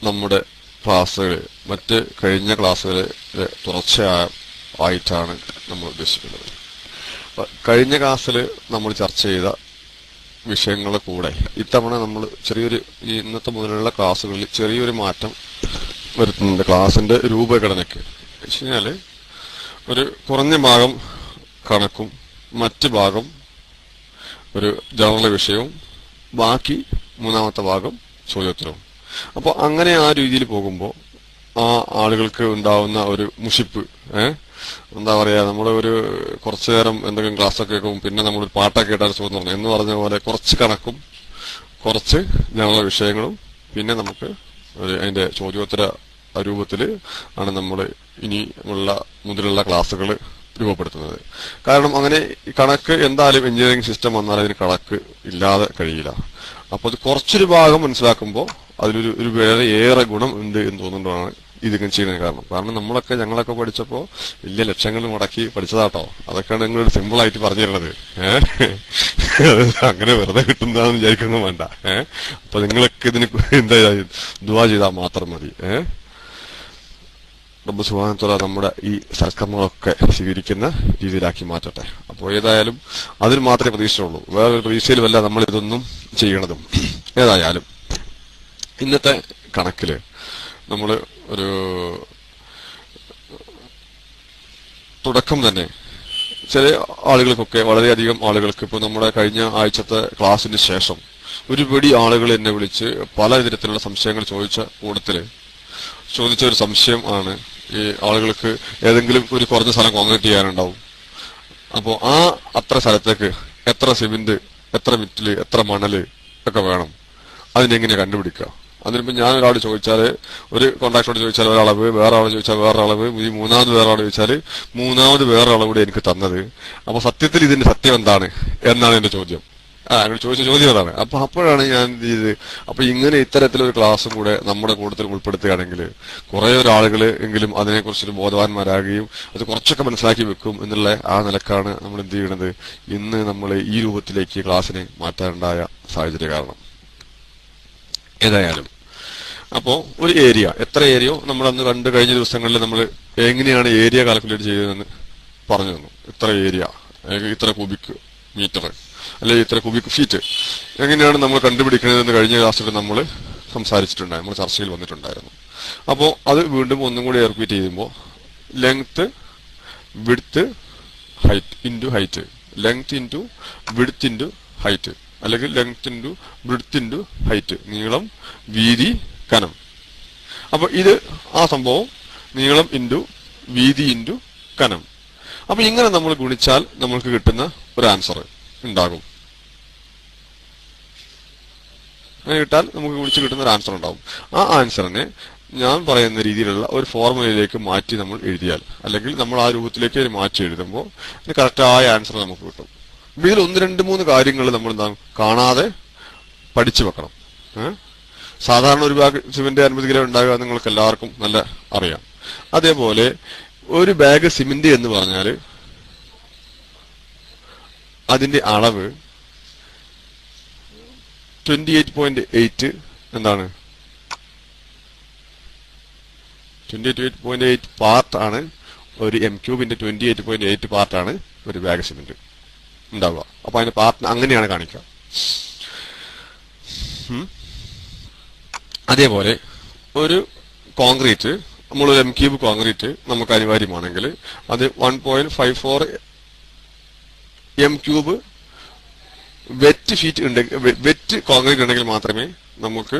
നമ്മുടെ ക്ലാസ്സുകൾ മറ്റ് കഴിഞ്ഞ ക്ലാസ്സുകളിലെ തുടർച്ചയായിട്ടാണ് നമ്മൾ ഉദ്ദേശിക്കുന്നത്. കഴിഞ്ഞ ക്ലാസ്സിൽ നമ്മൾ ചർച്ച ചെയ്ത വിഷയങ്ങളെ കൂടെ ഇത്തവണ നമ്മൾ ചെറിയൊരു ഇന്നത്തെ മുതലുള്ള ക്ലാസ്സുകളിൽ ചെറിയൊരു മാറ്റം വരുത്തുന്നുണ്ട് ക്ലാസിന്റെ രൂപഘടനയ്ക്ക്. വെച്ച് കഴിഞ്ഞാല് ഒരു കുറഞ്ഞ ഭാഗം കണക്കും മറ്റ് ഭാഗം ഒരു ജനറൽ വിഷയവും ബാക്കി മൂന്നാമത്തെ ഭാഗം ചോദ്യോത്തരവും. അപ്പോൾ അങ്ങനെ ആ രീതിയിൽ പോകുമ്പോൾ ആ ആളുകൾക്ക് ഉണ്ടാവുന്ന ഒരു മുഷിപ്പ്, എന്താ പറയാ, നമ്മള് ഒരു കുറച്ചു നേരം എന്തെങ്കിലും ക്ലാസ്സൊക്കെ കേൾക്കും, പിന്നെ നമ്മളൊരു പാട്ടൊക്കെ കേട്ടാൽ ചോദ്യം പറഞ്ഞു എന്ന് പറഞ്ഞ പോലെ കുറച്ച് കണക്കും കുറച്ച് ജനറൽ വിഷയങ്ങളും പിന്നെ നമുക്ക് അതിന്റെ ചോദ്യോത്തര രൂപത്തിൽ ആണ് നമ്മൾ ഇനി ഉള്ള മുതലുള്ള ക്ലാസ്സുകൾ രൂപപ്പെടുത്തുന്നത്. കാരണം അങ്ങനെ കണക്ക് എന്തായാലും എഞ്ചിനീയറിംഗ് സിസ്റ്റം വന്നാൽ അതിന് കണക്ക് ഇല്ലാതെ കഴിയില്ല. അപ്പൊ അത് കുറച്ചൊരു ഭാഗം മനസ്സിലാക്കുമ്പോൾ അതിലൊരു വേറെ ഏറെ ഗുണം ഉണ്ട് എന്ന് തോന്നുന്നതാണ് ഇതിങ്ങനെ ചെയ്യുന്നത്. കാരണം ഞങ്ങളൊക്കെ പഠിച്ചപ്പോ വലിയ ലക്ഷങ്ങൾ മുടക്കി പഠിച്ചതാട്ടോ. അതൊക്കെയാണ് നിങ്ങളൊരു സിമ്പിൾ ആയിട്ട് പറഞ്ഞു തരുന്നത്. അങ്ങനെ വെറുതെ കിട്ടുന്നതാണെന്ന് വിചാരിക്കൊന്നും വേണ്ട. അപ്പൊ നിങ്ങളൊക്കെ ഇതിന് എന്താ ദുആ ചെയ്താൽ മാത്രം മതി. റബ്ബ് സുബ്ഹാനഹു വ തആല നമ്മുടെ ഈ സൽക്കർമ്മങ്ങളൊക്കെ സ്വീകരിക്കുന്ന രീതിയിലാക്കി മാറ്റട്ടെ. അപ്പോൾ ഏതായാലും അതിൽ മാത്രമേ പ്രതീക്ഷയുള്ളൂ, വേറൊരു പ്രതീക്ഷയിലുമല്ല നമ്മൾ ഇതൊന്നും ചെയ്യണതും. ഏതായാലും ഇന്നത്തെ കണക്കില് നമ്മൾ ഒരു തുടക്കം തന്നെ ചില ആളുകൾക്കൊക്കെ, വളരെയധികം ആളുകൾക്ക് ഇപ്പൊ നമ്മുടെ കഴിഞ്ഞ ആഴ്ചത്തെ ക്ലാസ്സിന് ശേഷം ഒരുപടി ആളുകൾ എന്നെ വിളിച്ച് പല തരത്തിലുള്ള സംശയങ്ങൾ ചോദിച്ച ഒരു സംശയം ആണ് ഈ ആളുകൾക്ക് ഏതെങ്കിലും ഒരു കുറഞ്ഞ സ്ഥലം കോൺക്രീറ്റ് ചെയ്യാനുണ്ടാവും. അപ്പോ അത്ര സ്ഥലത്തേക്ക് എത്ര സിമെന്റ്, എത്ര മിറ്റില്, എത്ര മണല് ഒക്കെ വേണം, അതിനെങ്ങനെ കണ്ടുപിടിക്കുക? അതിനിപ്പോ ഞാൻ ഒരാളോട് ചോദിച്ചാല്, ഒരു കോൺട്രാക്ടറോട് ചോദിച്ചാൽ ഒരളവ്, വേറെ ആളോട് ചോദിച്ചാൽ വേറെ അളവ്, ഈ മൂന്നാമത് വേറെ ആളോട് ചോദിച്ചാൽ മൂന്നാമത് വേറെ അളവ് കൂടെ എനിക്ക് തന്നത്. അപ്പൊ സത്യത്തിൽ ഇതിന്റെ സത്യം എന്താണ് എന്നാണ് എന്റെ ചോദ്യം. എന്നോട് ചോദിച്ച ചോദ്യം അതാണ്. അപ്പോഴാണ് ഞാൻ ഇത് അപ്പൊ ഇങ്ങനെ ഇത്തരത്തിലൊരു ക്ലാസ്സും കൂടെ നമ്മുടെ കൂട്ടത്തിൽ ഉൾപ്പെടുത്തുകയാണെങ്കിൽ കുറെ ഒരാളുകൾ എങ്കിലും അതിനെക്കുറിച്ചൊരു ബോധവാന്മാരാകുകയും അത് കുറച്ചൊക്കെ മനസ്സിലാക്കി വെക്കും എന്നുള്ള ആ നിലക്കാണ് നമ്മൾ എന്ത് ചെയ്യണത്, ഇന്ന് നമ്മൾ ഈ രൂപത്തിലേക്ക് ക്ലാസ്സിനെ മാറ്റാനുണ്ടായ സാഹചര്യ കാരണം. ഏതായാലും അപ്പോ ഒരു ഏരിയ, എത്ര ഏരിയോ നമ്മൾ അന്ന് കഴിഞ്ഞ ദിവസങ്ങളിൽ നമ്മൾ എങ്ങനെയാണ് ഏരിയ കാൽക്കുലേറ്റ് ചെയ്തതെന്ന് പറഞ്ഞു തന്നു. ഇത്ര ഏരിയ, ഇത്ര ക്യൂബിക് മീറ്റർ അല്ലെങ്കിൽ ഇത്ര ക്യൂബിക് ഫീറ്റ് എങ്ങനെയാണ് നമ്മൾ കണ്ടുപിടിക്കുന്നതെന്ന് കഴിഞ്ഞ ക്ലാസ്സിൽ നമ്മൾ സംസാരിച്ചിട്ടുണ്ടായിരുന്നു, നമ്മൾ ചർച്ചയിൽ വന്നിട്ടുണ്ടായിരുന്നു. അപ്പോൾ അത് വീണ്ടും ഒന്നും കൂടി റിപ്പീറ്റ് ചെയ്യുമ്പോൾ length width height into height, length into width into height, അല്ലെങ്കിൽ length into width into height, നീളം വീതി കനം. അപ്പൊ ഇത് ആ സംഭവം നീളം ഇൻറ്റു വീതി ഇൻറ്റു കനം. അപ്പൊ ഇങ്ങനെ നമ്മൾ ഗുണിച്ചാൽ നമ്മൾക്ക് കിട്ടുന്ന ഒരു ആൻസർ ഉണ്ടാകും. അങ്ങനെ കിട്ടാൽ നമുക്ക് ഗുണിച്ച് കിട്ടുന്ന ഒരു ആൻസർ ഉണ്ടാവും. ആ ആൻസറിനെ ഞാൻ പറയുന്ന രീതിയിലുള്ള ഒരു ഫോർമുലയിലേക്ക് മാറ്റി നമ്മൾ എഴുതിയാൽ, അല്ലെങ്കിൽ നമ്മൾ ആ രൂപത്തിലേക്ക് മാറ്റി എഴുതുമ്പോൾ കറക്റ്റായ ആൻസർ നമുക്ക് കിട്ടും. ഇതിൽ 1-2-3 കാര്യങ്ങൾ നമ്മൾ കാണാതെ പഠിച്ചു വെക്കണം. സാധാരണ ഒരു ബാഗ് സിമെന്റ് 50 കിലോ ഉണ്ടാകുക നിങ്ങൾക്ക് എല്ലാവർക്കും നല്ല അറിയാം. അതേപോലെ ഒരു ബാഗ് സിമെന്റ് എന്ന് പറഞ്ഞാൽ അതിന്റെ അളവ് 28.8 എന്താണ്, 28.8 പാർട്ട് ആണ് ഒരു എം ക്യൂബിന്റെ 28.8 പാർട്ടാണ് ഒരു ബാഗ് സിമെന്റ് ഉണ്ടാവുക. അപ്പൊ അതിന്റെ പാർട്ട് അങ്ങനെയാണ് കാണിക്കുക. അതേപോലെ ഒരു കോൺക്രീറ്റ്, നമ്മളൊരു എം ക്യൂബ് കോൺക്രീറ്റ് നമുക്ക് അനിവാര്യമാണെങ്കിൽ അത് 1.54 എം ക്യൂബ് വെറ്റ് ഫീറ്റ് ഉണ്ടെങ്കിൽ, വെറ്റ് കോൺക്രീറ്റ് ഉണ്ടെങ്കിൽ മാത്രമേ നമുക്ക്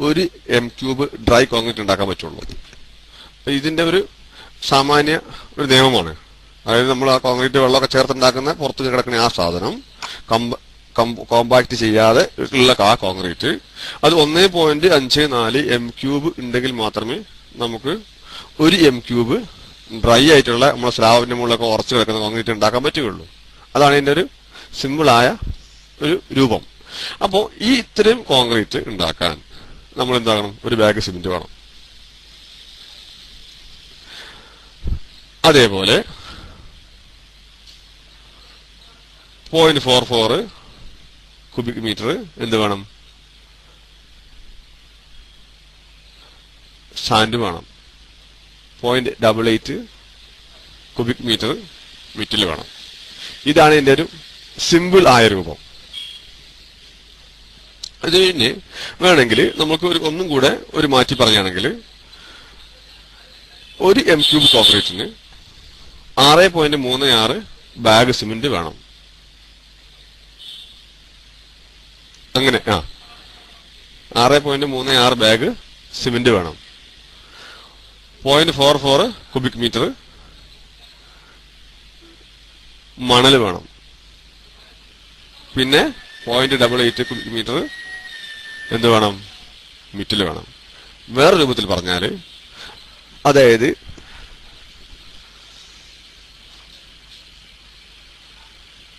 ഒരു എം ക്യൂബ് ഡ്രൈ കോൺക്രീറ്റ് ഉണ്ടാക്കാൻ പറ്റുള്ളൂ. ഇതിന്റെ ഒരു സാമാന്യ ഒരു നിയമമാണ്. അതായത് നമ്മൾ ആ കോൺക്രീറ്റ് വെള്ളമൊക്കെ ചേർത്തുണ്ടാക്കുന്ന പുറത്ത് കിടക്കുന്ന ആ സാധനം കോമ്പാക്ട് ചെയ്യാതെ ഉള്ള ആ കോൺക്രീറ്റ് അത് 1.54 എം ക്യൂബ് ഉണ്ടെങ്കിൽ മാത്രമേ നമുക്ക് ഒരു എം ക്യൂബ് ഡ്രൈ ആയിട്ടുള്ള നമ്മുടെ സ്ലാബിന്റെ മുകളിലൊക്കെ ഉറച്ചു കിടക്കുന്ന കോൺക്രീറ്റ് ഉണ്ടാക്കാൻ പറ്റുകയുള്ളൂ. അതാണ് ഇതിന്റെ ഒരു സിമ്പിളായ ഒരു രൂപം. അപ്പോ ഈ ഇത്രയും കോൺക്രീറ്റ് ഉണ്ടാക്കാൻ നമ്മൾ എന്താകണം, ഒരു ബാഗ് സിമെന്റ് വേണം. അതേപോലെ 0.44 ക്യൂബിക് മീറ്റർ എന്ത് വേണം, സാൻഡ് വേണം. 0.88 കുബിക് മീറ്റർ മിറ്റിൽ വേണം. ഇതാണ് ഇതിന്റെ ഒരു സിമ്പിൾ ആയ രൂപം. അത് കഴിഞ്ഞ് വേണമെങ്കിൽ നമുക്ക് ഒന്നും കൂടെ ഒരു മാറ്റി പറയുകയാണെങ്കിൽ, ഒരു m³ കോൺക്രീറ്റിന് 6.36 ബാഗ് സിമെന്റ് വേണം. അങ്ങനെ 6.36 ബാഗ് സിമെന്റ് വേണം. 0.44 കുബിക് മീറ്റർ മണൽ വേണം. പിന്നെ 0.88 കുബിക് മീറ്റർ എന്ത് വേണം? മിറ്റിൽ വേണം. വേറെ രൂപത്തിൽ പറഞ്ഞാല്, അതായത്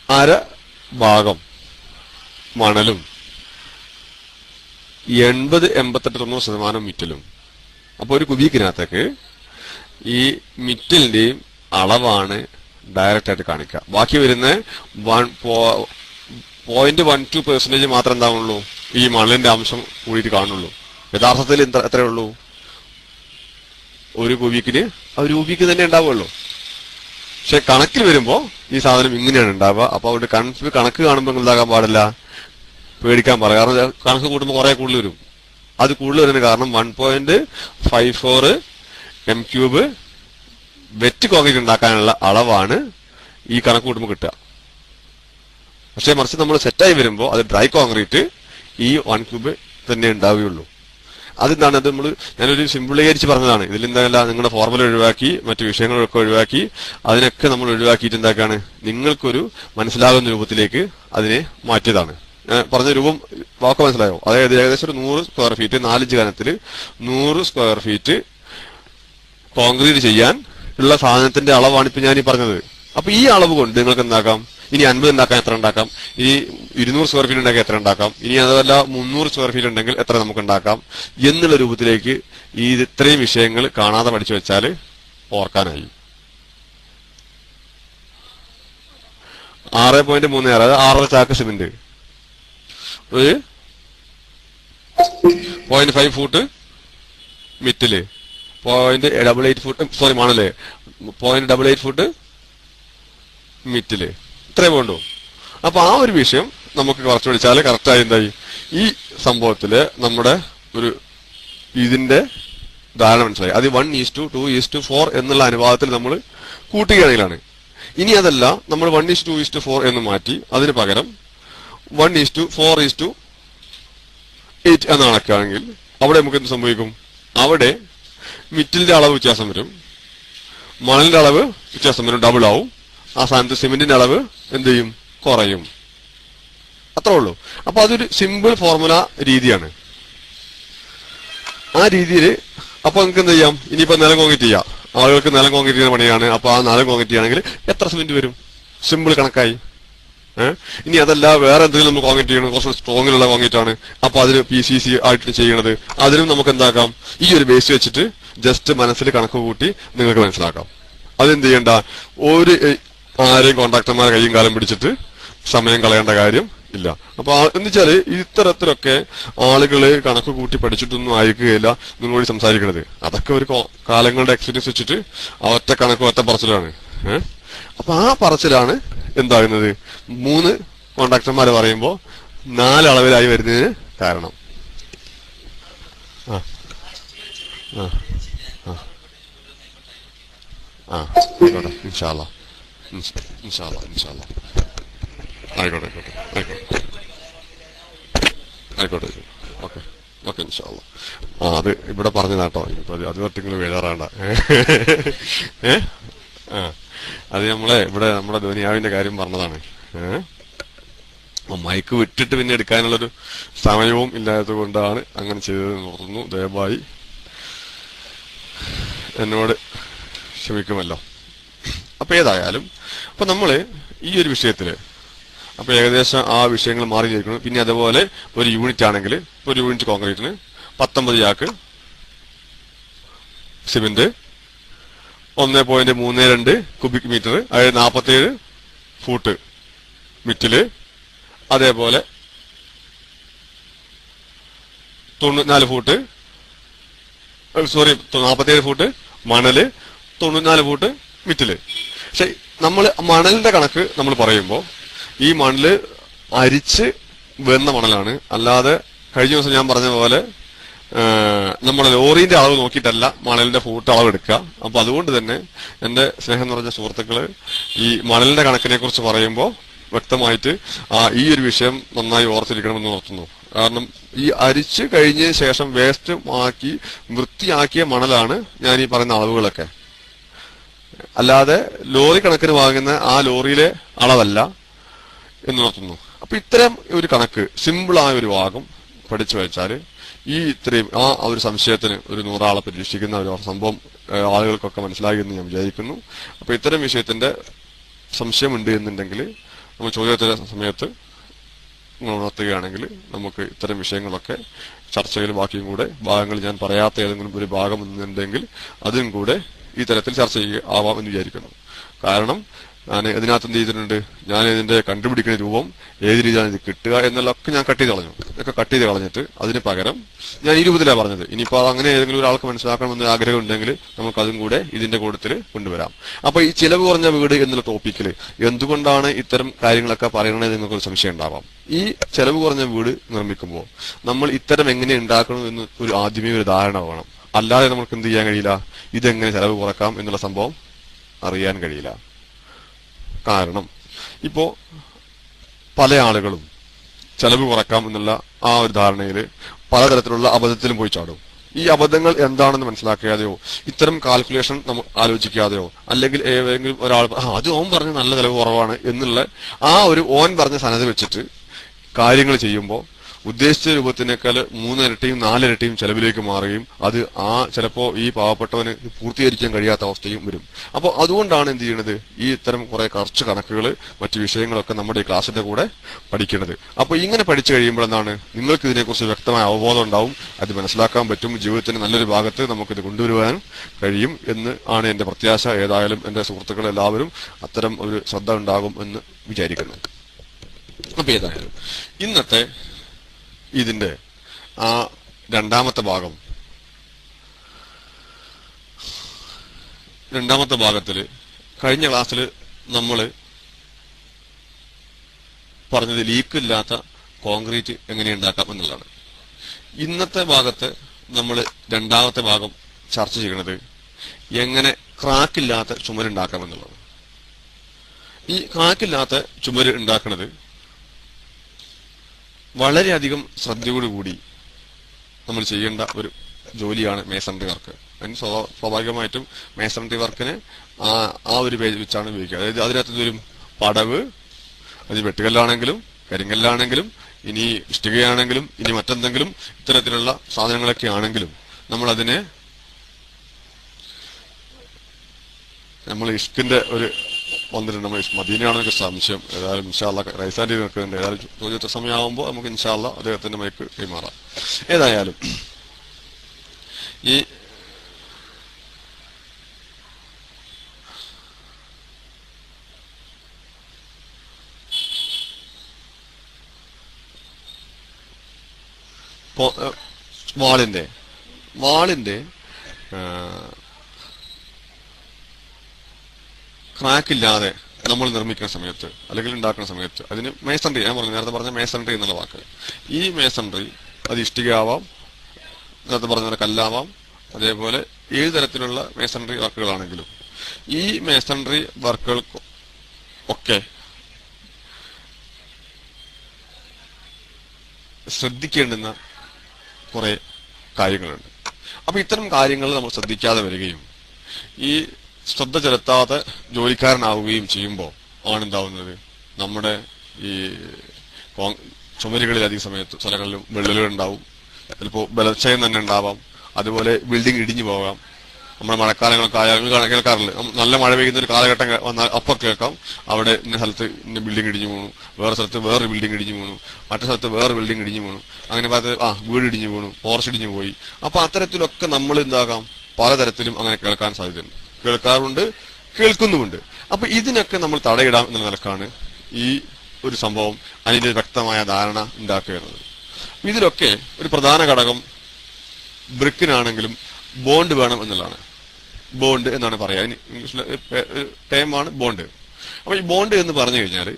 അര ഭാഗം മണലും 80-88% മിറ്റിലും. അപ്പൊ ഒരു കുബീക്കിനകത്തേക്ക് ഈ മിറ്റിന്റെയും അളവാണ് ഡയറക്റ്റ് ആയിട്ട് കാണിക്കുക. ബാക്കി വരുന്ന 0.12% മാത്രം എന്താവുള്ളൂ, ഈ മണലിന്റെ അംശം കൂടിയിട്ട് കാണുള്ളൂ. യഥാർത്ഥത്തിൽ എത്രയേ ഉള്ളൂ? ഒരു കുബീക്കിന് തന്നെ ഉണ്ടാവുള്ളൂ. പക്ഷെ കണക്കിൽ വരുമ്പോ ഈ സാധനം ഇങ്ങനെയാണ് ഉണ്ടാവുക. അപ്പൊ അവിടെ കണക്ക് കാണുമ്പോൾ എന്താകാൻ പാടില്ല, പേടിക്കാൻ പാടില്ല. കാരണം കണക്ക് കൂട്ടുമ്പോൾ കുറെ കൂടുതൽ വരും. അത് കൂടുതൽ വരുന്നതിന് കാരണം 1.54 m³ വെറ്റ് കോൺക്രീറ്റ് ഉണ്ടാക്കാനുള്ള അളവാണ് ഈ കണക്ക് കൂട്ടുമ്പോൾ കിട്ടുക. പക്ഷെ മറിച്ച് നമ്മൾ സെറ്റായി വരുമ്പോൾ അത് ഡ്രൈ കോൺക്രീറ്റ് ഈ 1³ തന്നെ ഉണ്ടാവുകയുള്ളൂ. അതെന്താണ്? അത് ഞാനൊരു സിംപിളീകരിച്ച് പറഞ്ഞതാണ്. ഇതിൽ എന്തായാലും നിങ്ങളുടെ ഫോർമുല ഒഴിവാക്കി മറ്റു വിഷയങ്ങളൊക്കെ ഒഴിവാക്കി അതിനൊക്കെ നമ്മൾ ഒഴിവാക്കിയിട്ട് എന്താക്കാണ്, നിങ്ങൾക്കൊരു മനസ്സിലാകുന്ന രൂപത്തിലേക്ക് അതിനെ മാറ്റിയതാണ്. പറഞ്ഞ രൂപം വാക്ക് മനസ്സിലായോ? അതായത് ഏകദേശം ഒരു 100 സ്ക്വയർ ഫീറ്റ് 4 ഇഞ്ച് കനത്തിൽ 100 സ്ക്വയർ ഫീറ്റ് കോൺക്രീറ്റ് ചെയ്യാൻ ഉള്ള സാധനത്തിന്റെ അളവാണ് ഇപ്പൊ ഞാൻ ഈ പറഞ്ഞത്. അപ്പൊ ഈ അളവ് കൊണ്ട് നിങ്ങൾക്ക് എന്താക്കാം, ഇനി 50 ഉണ്ടാക്കാൻ എത്ര ഉണ്ടാക്കാം, ഇനി 200 സ്ക്വയർ ഫീറ്റ് ഉണ്ടെങ്കിൽ എത്ര ഉണ്ടാക്കാം, ഇനി അതല്ല 300 സ്ക്വയർ ഫീറ്റ് ഉണ്ടെങ്കിൽ എത്ര നമുക്ക് ഉണ്ടാക്കാം എന്നുള്ള രൂപത്തിലേക്ക് ഈ ഇത്രയും വിഷയങ്ങൾ കാണാതെ പഠിച്ചു വെച്ചാൽ ഓർക്കാനായി. 6.36 അതായത് 6 ചാക്ക് സിമെന്റ്, ഒരു 0.5 ഫൂട്ട് മിറ്റില്, 0.88 ഫൂട്ട് മണല്, 0.88 ഫൂട്ട് മിറ്റില്, ഇത്രേ വേണ്ടു. അപ്പൊ ആ ഒരു വിഷയം നമുക്ക് കുറച്ച് പഠിച്ചാല് കറക്റ്റായി എന്തായി ഈ സംഭവത്തില് നമ്മുടെ ഒരു ഇതിന്റെ ധാരണ മനസ്സിലായി. അത് 1:2:4 എന്നുള്ള അനുപാതത്തിൽ നമ്മൾ കൂട്ടുകയാണെങ്കിലാണ്. ഇനി അതല്ല, നമ്മൾ 1:2:4 എന്ന് മാറ്റി അതിന് പകരം 1:4:8 എന്ന് കണക്കാണെങ്കിൽ അവിടെ നമുക്ക് എന്ത് സംഭവിക്കും? അവിടെ മിറ്റിലിന്റെ അളവ് വ്യത്യാസം വരും, മണലിന്റെ അളവ് വ്യത്യാസം വരും, ഡബിൾ ആവും. ആ സ്ഥാനത്ത് സിമെന്റിന്റെ അളവ് എന്ത് ചെയ്യും? കുറയും. അത്രേ ഉള്ളൂ. അപ്പൊ അതൊരു സിമ്പിൾ ഫോർമുല രീതിയാണ്. ആ രീതിയിൽ അപ്പൊ നമുക്ക് എന്ത് ചെയ്യാം? ഇനിയിപ്പോ നിലം കോൺക്രീറ്റ് ചെയ്യാം. ആളുകൾക്ക് നിലം കോൺക്രീറ്റ് ചെയ്യുന്ന പണിയാണ്. അപ്പൊ ആ നിലം കോൺക്രീറ്റ് ചെയ്യുകയാണെങ്കിൽ എത്ര സിമെന്റ് വരും? സിമ്പിൾ കണക്കായി. ഇനി അതല്ല, വേറെ എന്തെങ്കിലും നമുക്ക് കോൺക്രീറ്റ് ചെയ്യണം, കുറച്ച് സ്ട്രോങ്ങിലുള്ള കോൺക്രീറ്റ് ആണ്, അപ്പൊ അതിന് PCC ആയിട്ട് ചെയ്യണത്, അതിനും നമുക്ക് എന്താക്കാം, ഈ ഒരു ബേസ് വെച്ചിട്ട് ജസ്റ്റ് മനസ്സിൽ കണക്ക് കൂട്ടി നിങ്ങൾക്ക് മനസ്സിലാക്കാം. അതെന്ത് ചെയ്യണ്ട, ആരെയും കോൺട്രാക്ടർമാരെ കയ്യും കാലം പിടിച്ചിട്ട് സമയം കളയേണ്ട കാര്യം ഇല്ല. അപ്പൊ എന്നുവെച്ചാല് ഇത്തരത്തിലൊക്കെ ആളുകള് കണക്ക് കൂട്ടി പഠിച്ചിട്ടൊന്നും ആയിരിക്കുകയില്ല നിങ്ങളോട് സംസാരിക്കണത്. അതൊക്കെ ഒരു കാലങ്ങളുടെ എക്സ്പീരിയൻസ് വെച്ചിട്ട് ഒറ്റ കണക്ക് ഒറ്റ പറച്ചിലാണ്. അപ്പൊ ആ പറച്ചിലാണ് എന്താകുന്നത്, 3 കോൺട്രാക്ടർമാര് പറയുമ്പോ 4 അളവിലായി വരുന്നതിന് കാരണം. ആയിക്കോട്ടെ, ഇൻഷാ അല്ലാ. ആയിക്കോട്ടെ. ഓക്കെ ഇൻഷാ അല്ലാ. അത് ഇവിടെ പറഞ്ഞതാട്ടോ. ഇപ്പൊ അത് നിങ്ങൾ വേദാറാണ്ട. അത് ഇവിടെ നമ്മുടെ ദുനിയാവിന്റെ കാര്യം പറഞ്ഞതാണ്. മൈക്ക് വിട്ടിട്ട് പിന്നെ എടുക്കാനുള്ളൊരു സമയവും ഇല്ലാത്തത് കൊണ്ടാണ് അങ്ങനെ ചെയ്തതെന്ന് ഓർക്കുന്നു. ദയവായി എന്നോട് ക്ഷമിക്കുമല്ലോ. അപ്പൊ ഏതായാലും അപ്പൊ നമ്മള് ഈ ഒരു വിഷയത്തില് അപ്പൊ ഏകദേശം ആ വിഷയങ്ങൾ മാറിയിരിക്കുന്നു. പിന്നെ അതുപോലെ ഒരു യൂണിറ്റ് ആണെങ്കിൽ, ഒരു യൂണിറ്റ് കോൺക്രീറ്റിന് 19 ചാക്ക് സിമെന്റ്, 1.32 കുബിക് മീറ്റർ, അതായത് 47 ഫൂട്ട് മിറ്റില്, അതേപോലെ 94 ഫൂട്ട് സോറി 47 ഫൂട്ട് മണല്, 94 ഫൂട്ട് മിറ്റില്. പക്ഷെ നമ്മൾ മണലിന്റെ കണക്ക് നമ്മൾ പറയുമ്പോൾ ഈ മണല് അരിച്ച് വെന്ന മണലാണ്. അല്ലാതെ കഴിഞ്ഞ ദിവസം ഞാൻ പറഞ്ഞ പോലെ നമ്മുടെ ലോറിന്റെ അളവ് നോക്കിയിട്ടല്ല മണലിന്റെ ഫൂട്ട് അളവ് എടുക്കുക. അപ്പൊ അതുകൊണ്ട് തന്നെ എന്റെ സ്നേഹം നിറഞ്ഞ സുഹൃത്തുക്കള് ഈ മണലിന്റെ കണക്കിനെ കുറിച്ച് പറയുമ്പോൾ വ്യക്തമായിട്ട് ഈ ഒരു വിഷയം നന്നായി ഓർത്തിരിക്കണമെന്ന് ഓർത്തുന്നു. കാരണം ഈ അരിച്ച് കഴിഞ്ഞ ശേഷം വേസ്റ്റ് ആക്കി വൃത്തിയാക്കിയ മണലാണ് ഞാൻ ഈ പറയുന്ന അളവുകളൊക്കെ. അല്ലാതെ ലോറി കണക്കിന് വാങ്ങുന്ന ആ ലോറിയിലെ അളവല്ല എന്ന് ഓർത്തുന്നു. അപ്പൊ ഇത്തരം ഒരു കണക്ക് സിമ്പിളായ ഒരു ഭാഗം പഠിച്ചു വെച്ചാല് ഈ ഇത്രയും ആ ഒരു സംശയത്തിന് ഒരു 100 ആളെ പരീക്ഷിക്കുന്ന ഒരു സംഭവം ആളുകൾക്കൊക്കെ മനസ്സിലായി എന്ന് ഞാൻ വിചാരിക്കുന്നു. അപ്പൊ ഇത്തരം വിഷയത്തിന്റെ സംശയമുണ്ട് എന്നുണ്ടെങ്കിൽ നമ്മൾ ചോദ്യത്തിന്റെ സമയത്ത് ഉണർത്തുകയാണെങ്കിൽ നമുക്ക് ഇത്തരം വിഷയങ്ങളൊക്കെ ചർച്ചയിൽ ബാക്കിയും കൂടെ ഭാഗങ്ങൾ ഞാൻ പറയാത്ത ഏതെങ്കിലും ഒരു ഭാഗം എന്നുണ്ടെങ്കിൽ അതും കൂടെ ഈ തരത്തിൽ ചർച്ച ആവാം എന്ന് വിചാരിക്കുന്നു. കാരണം ഞാൻ ഇതിനകത്ത് എന്ത് ചെയ്തിട്ടുണ്ട്, ഞാൻ ഇതിന്റെ കണ്ടുപിടിക്കുന്ന രൂപം ഏത് രീതിയിലാണ് ഇത് കിട്ടുക എന്നുള്ളതൊക്കെ ഞാൻ കട്ട് ചെയ്ത് കളഞ്ഞു. ഇതൊക്കെ കട്ട് ചെയ്ത് കളഞ്ഞിട്ട് അതിന് പകരം ഞാൻ ഈ രൂപത്തിലാണ് പറഞ്ഞത്. ഇനിയിപ്പോ അങ്ങനെ ഏതെങ്കിലും ഒരാൾക്ക് മനസ്സിലാക്കണമെന്ന് ആഗ്രഹം ഉണ്ടെങ്കിൽ നമുക്ക് അതും കൂടെ ഇതിന്റെ കൂട്ടത്തിൽ കൊണ്ടുവരാം. അപ്പൊ ഈ ചിലവ് കുറഞ്ഞ വീട് എന്നുള്ള ടോപ്പിക്കിൽ എന്തുകൊണ്ടാണ് ഇത്തരം കാര്യങ്ങളൊക്കെ പറയണത് നിങ്ങൾക്കൊരു സംശയം ഉണ്ടാവാം. ഈ ചെലവ് കുറഞ്ഞ വീട് നിർമ്മിക്കുമ്പോൾ നമ്മൾ ഇത്തരം എങ്ങനെ ഉണ്ടാക്കണം എന്ന് ഒരു ആദ്യമേ ഒരു ധാരണ വേണം. അല്ലാതെ നമുക്ക് എന്ത് ചെയ്യാൻ കഴിയില്ല, ഇതെങ്ങനെ ചെലവ് കുറക്കാം എന്നുള്ള സംഭവം അറിയാൻ കഴിയില്ല. കാരണം ഇപ്പോ പല ആളുകളും ചെലവ് കുറക്കാം എന്നുള്ള ആ ഒരു ധാരണയിൽ പലതരത്തിലുള്ള അബദ്ധത്തിലും പോയി ചാടും. ഈ അബദ്ധങ്ങൾ എന്താണെന്ന് മനസ്സിലാക്കാതെയോ ഇത്തരം കാൽക്കുലേഷൻ നമ്മൾ ആലോചിക്കാതെയോ അല്ലെങ്കിൽ ഏതെങ്കിലും ഒരാൾ അത് ഓൻ പറഞ്ഞ നല്ല ചെലവ് കുറവാണ് എന്നുള്ള ആ ഒരു ഓൻ പറഞ്ഞ സനത് വെച്ചിട്ട് കാര്യങ്ങൾ ചെയ്യുമ്പോൾ ഉദ്ദേശിച്ച രൂപത്തിനേക്കാൾ 3 ഇരട്ടിയും 4 ഇരട്ടിയും ചെലവിലേക്ക് മാറുകയും അത് ചിലപ്പോ ഈ പാവപ്പെട്ടവന് പൂർത്തീകരിക്കാൻ കഴിയാത്ത അവസ്ഥയും വരും. അപ്പോൾ അതുകൊണ്ടാണ് എന്ത് ചെയ്യണത്, ഈ ഇത്തരം കുറെ കുറച്ച് കണക്കുകൾ മറ്റു വിഷയങ്ങളൊക്കെ നമ്മുടെ ഈ ക്ലാസ്സിന്റെ കൂടെ പഠിക്കുന്നത്. അപ്പൊ ഇങ്ങനെ പഠിച്ചു കഴിയുമ്പോൾ എന്താണ്, നിങ്ങൾക്ക് ഇതിനെക്കുറിച്ച് വ്യക്തമായ അവബോധം ഉണ്ടാവും, അത് മനസ്സിലാക്കാൻ പറ്റും, ജീവിതത്തിന്റെ നല്ലൊരു ഭാഗത്ത് നമുക്കിത് കൊണ്ടുവരുവാനും കഴിയും എന്ന് ആണ് എന്റെ പ്രത്യാശ. ഏതായാലും എന്റെ സുഹൃത്തുക്കൾ എല്ലാവരും അത്തരം ഒരു ശ്രദ്ധ ഉണ്ടാകും എന്ന് വിചാരിക്കുന്നു. അപ്പൊ ഏതായാലും ഇന്നത്തെ ഇതിന്റെ രണ്ടാമത്തെ ഭാഗത്തില് കഴിഞ്ഞ ക്ലാസ്സിൽ നമ്മൾ പറഞ്ഞത് ലീക്കില്ലാത്ത കോൺക്രീറ്റ് എങ്ങനെ ഉണ്ടാക്കാം എന്നുള്ളതാണ്. ഇന്നത്തെ ഭാഗത്ത് നമ്മൾ രണ്ടാമത്തെ ഭാഗം ചർച്ച ചെയ്യുന്നത് എങ്ങനെ ക്രാക്കില്ലാത്ത ചുമരുണ്ടാക്കാം എന്നുള്ളതാണ്. ഈ ക്രാക്കില്ലാത്ത ചുമര് ഉണ്ടാക്കുന്നത് വളരെയധികം ശ്രദ്ധയോടുകൂടി നമ്മൾ ചെയ്യേണ്ട ഒരു ജോലിയാണ് മേസൺറി വർക്ക്. അതിന് സ്വാഭാവികമായിട്ടും മേസൺറി വർക്കിന് ആ ഒരു പേജ് വെച്ചാണ് ഉപയോഗിക്കുക. അതായത് അതിനകത്ത് വരും പടവ്, അത് വെട്ടുകല്ലാണെങ്കിലും കരിങ്കല്ലാണെങ്കിലും ഇനി ഇഷ്ടികയാണെങ്കിലും ഇനി മറ്റെന്തെങ്കിലും ഇത്തരത്തിലുള്ള സാധനങ്ങളൊക്കെ ആണെങ്കിലും നമ്മൾ ഇഷ്കിന്റെ ഒരു വന്നിട്ടുണ്ട്. നമ്മൾ മദീനയാണെന്നൊക്കെ സംശയം. ഏതായാലും ഇൻഷാല്ല റൈസാൻഡി നിൽക്കുന്നുണ്ട്. ഏതായാലും ചോദ്യത്തെ സമയമാകുമ്പോൾ നമുക്ക് ഇൻഷാല്ല അദ്ദേഹത്തിന്റെ മൈക്ക് കൈമാറാം. ഏതായാലും ഈ വാളിന്റെ ക്രാക്കില്ലാതെ നമ്മൾ നിർമ്മിക്കുന്ന സമയത്ത് അല്ലെങ്കിൽ ഉണ്ടാക്കുന്ന സമയത്ത് അതിന് മേസൺറി, ഞാൻ നേരത്തെ പറഞ്ഞ മേസൺറി എന്നുള്ള വാക്ക്, ഈ മേസൺറി അത് ഇഷ്ടികയാവാം, നേരത്തെ പറഞ്ഞ കല്ലാവാം, അതേപോലെ ഏത് തരത്തിലുള്ള മേസൺറി വർക്കുകളാണെങ്കിലും ഈ മേസൺറി വർക്കുകൾ ഒക്കെ ശ്രദ്ധിക്കേണ്ടുന്ന കുറെ കാര്യങ്ങളുണ്ട്. അപ്പൊ ഇത്തരം കാര്യങ്ങൾ നമ്മൾ ശ്രദ്ധിക്കാതെ വരികയും ഈ ശ്രദ്ധ ചെലുത്താതെ ജോലിക്കാരനാവുകയും ചെയ്യുമ്പോൾ ആണെന്താവുന്നത്, നമ്മുടെ ഈ ചുമരുകളിൽ അധിക സ്ഥലങ്ങളിലും വിള്ളലുകൾ ഉണ്ടാവും, ചിലപ്പോൾ ബലക്ഷയം തന്നെ ഉണ്ടാവാം, അതുപോലെ ബിൽഡിംഗ് ഇടിഞ്ഞു പോകാം. നമ്മുടെ മഴക്കാലങ്ങളൊക്കെ ആയാലും കേൾക്കാറില്ല, നല്ല മഴ പെയ്യുന്ന ഒരു കാലഘട്ടം വന്നാൽ അപ്പം കേൾക്കാം അവിടെ ഇന്ന സ്ഥലത്ത് ഇന്ന ബിൽഡിംഗ് ഇടിഞ്ഞു വീണു, വേറെ സ്ഥലത്ത് വേറൊരു ബിൽഡിംഗ് ഇടിഞ്ഞു വീണു, മറ്റു സ്ഥലത്ത് വേറെ ബിൽഡിംഗ് ഇടിഞ്ഞു വീണു, അങ്ങനെ വീട് ഇടിഞ്ഞു വീണു, പോർച്ച് ഇടിഞ്ഞു പോയി. അപ്പൊ അത്തരത്തിലൊക്കെ നമ്മൾ എന്താകാം, പലതരത്തിലും അങ്ങനെ കേൾക്കാൻ സാധ്യതയുണ്ട്, കേൾക്കാറുണ്ട്, കേൾക്കുന്നുമുണ്ട്. അപ്പൊ ഇതിനൊക്കെ നമ്മൾ തടയിടാം എന്ന നിലക്കാണ് ഈ ഒരു സംഭവം അതിന്റെ വ്യക്തമായ ധാരണ ഉണ്ടാക്കുക. ഇതിലൊക്കെ ഒരു പ്രധാന ഘടകം ബ്രിക്കിനാണെങ്കിലും ബോണ്ട് വേണം എന്നുള്ളതാണ്. ബോണ്ട് എന്നാണ് പറയാ, ഇംഗ്ലീഷിലെ ടേമാണ് ബോണ്ട്. അപ്പൊ ഈ ബോണ്ട് എന്ന് പറഞ്ഞു കഴിഞ്ഞാൽ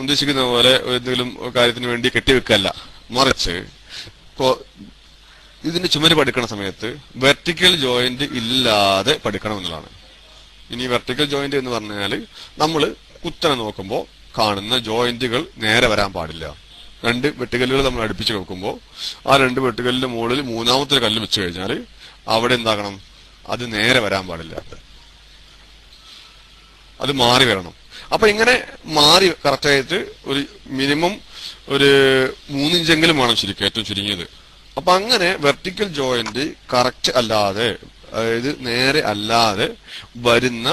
ഉദ്ദേശിക്കുന്ന പോലെ എന്തെങ്കിലും കാര്യത്തിന് വേണ്ടി കെട്ടിവെക്കല്ല, മറിച്ച് ഇതിന്റെ ചുമര് പഠിക്കുന്ന സമയത്ത് വെർട്ടിക്കൽ ജോയിന്റ് ഇല്ലാതെ പഠിക്കണം എന്നുള്ളതാണ്. ഇനി വെർട്ടിക്കൽ ജോയിന്റ് എന്ന് പറഞ്ഞാൽ നമ്മൾ കുത്തനെ നോക്കുമ്പോൾ കാണുന്ന ജോയിന്റുകൾ നേരെ വരാൻ പാടില്ല. രണ്ട് വെട്ടുകല്ലുകൾ നമ്മൾ അടുപ്പിച്ച് വെക്കുമ്പോൾ ആ രണ്ട് വെട്ടുകല്ലിന്റെ മുകളിൽ മൂന്നാമത്തെ കല്ല് വെച്ച് കഴിഞ്ഞാൽ അവിടെ എന്താകണം, അത് നേരെ വരാൻ പാടില്ല, അത് മാറി വരണം. അപ്പൊ ഇങ്ങനെ മാറി കറക്റ്റായിട്ട് ഒരു മിനിമം ഒരു 3 ഇഞ്ചെങ്കിലും വേണം ശരിക്കും, ഏറ്റവും ചുരുങ്ങിയത്. അപ്പൊ അങ്ങനെ വെർട്ടിക്കൽ ജോയിന്റ് കറക്റ്റ് അല്ലാതെ, അതായത് നേരെ അല്ലാതെ വരുന്ന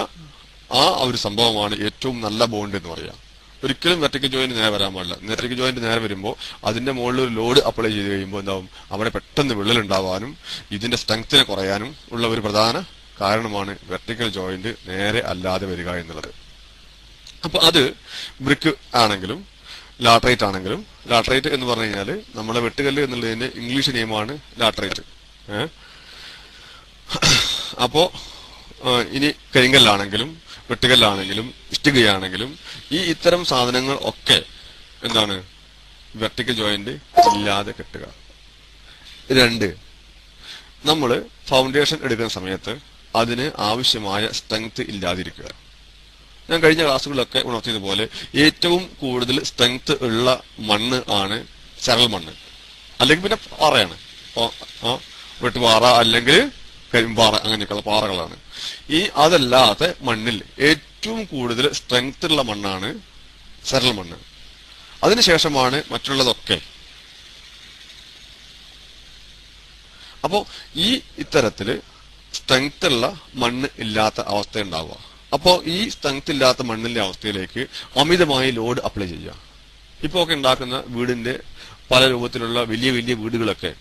ആ ഒരു സംഭവമാണ് ഏറ്റവും നല്ല ബോണ്ട് എന്ന് പറയാം. ഒരിക്കലും വെർട്ടിക്കൽ ജോയിന്റ് നേരെ വരാൻ പാടില്ല. വെർട്ടിക്കൽ ജോയിന്റ് നേരെ വരുമ്പോൾ അതിന്റെ മുകളിൽ ഒരു ലോഡ് അപ്ലൈ ചെയ്ത് കഴിയുമ്പോൾ എന്താവും, അവിടെ പെട്ടെന്ന് വിള്ളൽ ഉണ്ടാവാനും ഇതിന്റെ സ്ട്രെങ്ത്തിനെ കുറയാനും ഉള്ള ഒരു പ്രധാന കാരണമാണ് വെർട്ടിക്കൽ ജോയിന്റ് നേരെ അല്ലാതെ വരിക എന്നുള്ളത്. അപ്പൊ അത് ബ്രിക്ക് ആണെങ്കിലും ലാട്രൈറ്റ് ആണെങ്കിലും, ലാട്രൈറ്റ് എന്ന് പറഞ്ഞു കഴിഞ്ഞാൽ നമ്മളെ വെട്ടുകല്ല് എന്നുള്ളതിന്റെ ഇംഗ്ലീഷ് നെയിമാണ് ലാട്രൈറ്റ്. അപ്പോ ഇനി കരിങ്കല്ലാണെങ്കിലും വെട്ടുകല്ലാണെങ്കിലും ഇഷ്ടികയാണെങ്കിലും ഈ ഇത്തരം സാധനങ്ങൾ ഒക്കെ എന്താണ്, വെർട്ടിക്കൽ ജോയിന്റ് ഇല്ലാതെ കെട്ടുക. 2, നമ്മൾ ഫൗണ്ടേഷൻ എടുക്കുന്ന സമയത്ത് അതിന് ആവശ്യമായ സ്ട്രെങ്ത് ഇല്ലാതിരിക്കുക. ഞാൻ കഴിഞ്ഞ ക്ലാസ്സുകളിലൊക്കെ ഉണർത്തിയതുപോലെ ഏറ്റവും കൂടുതൽ സ്ട്രെങ്ത് ഉള്ള മണ്ണ് ആണ് ചരൽ മണ്ണ്, അല്ലെങ്കിൽ പിന്നെ പാറയാണ്, വെട്ടുപാറ അല്ലെങ്കിൽ കരിമ്പാറ, അങ്ങനെയൊക്കെയുള്ള പാറകളാണ്. അതല്ലാത്ത മണ്ണിൽ ഏറ്റവും കൂടുതൽ സ്ട്രെങ്ത് ഉള്ള മണ്ണാണ് ചരൽ മണ്ണ്. അതിനുശേഷമാണ് മറ്റുള്ളതൊക്കെ. അപ്പോ ഇത്തരത്തില് സ്ട്രെങ്ത് ഉള്ള മണ്ണ് ഇല്ലാത്ത അവസ്ഥ ഉണ്ടാവുക. അപ്പോ ഈ സ്ട്രെങ്ത് ഇല്ലാത്ത മണ്ണിന്റെ അവസ്ഥയിലേക്ക് അമിതമായി ലോഡ് അപ്ലൈ ചെയ്യുക. ഇപ്പൊ ഒക്കെ ഉണ്ടാക്കുന്ന വീടിന്റെ പല രൂപത്തിലുള്ള വലിയ വലിയ വീടുകളൊക്കെ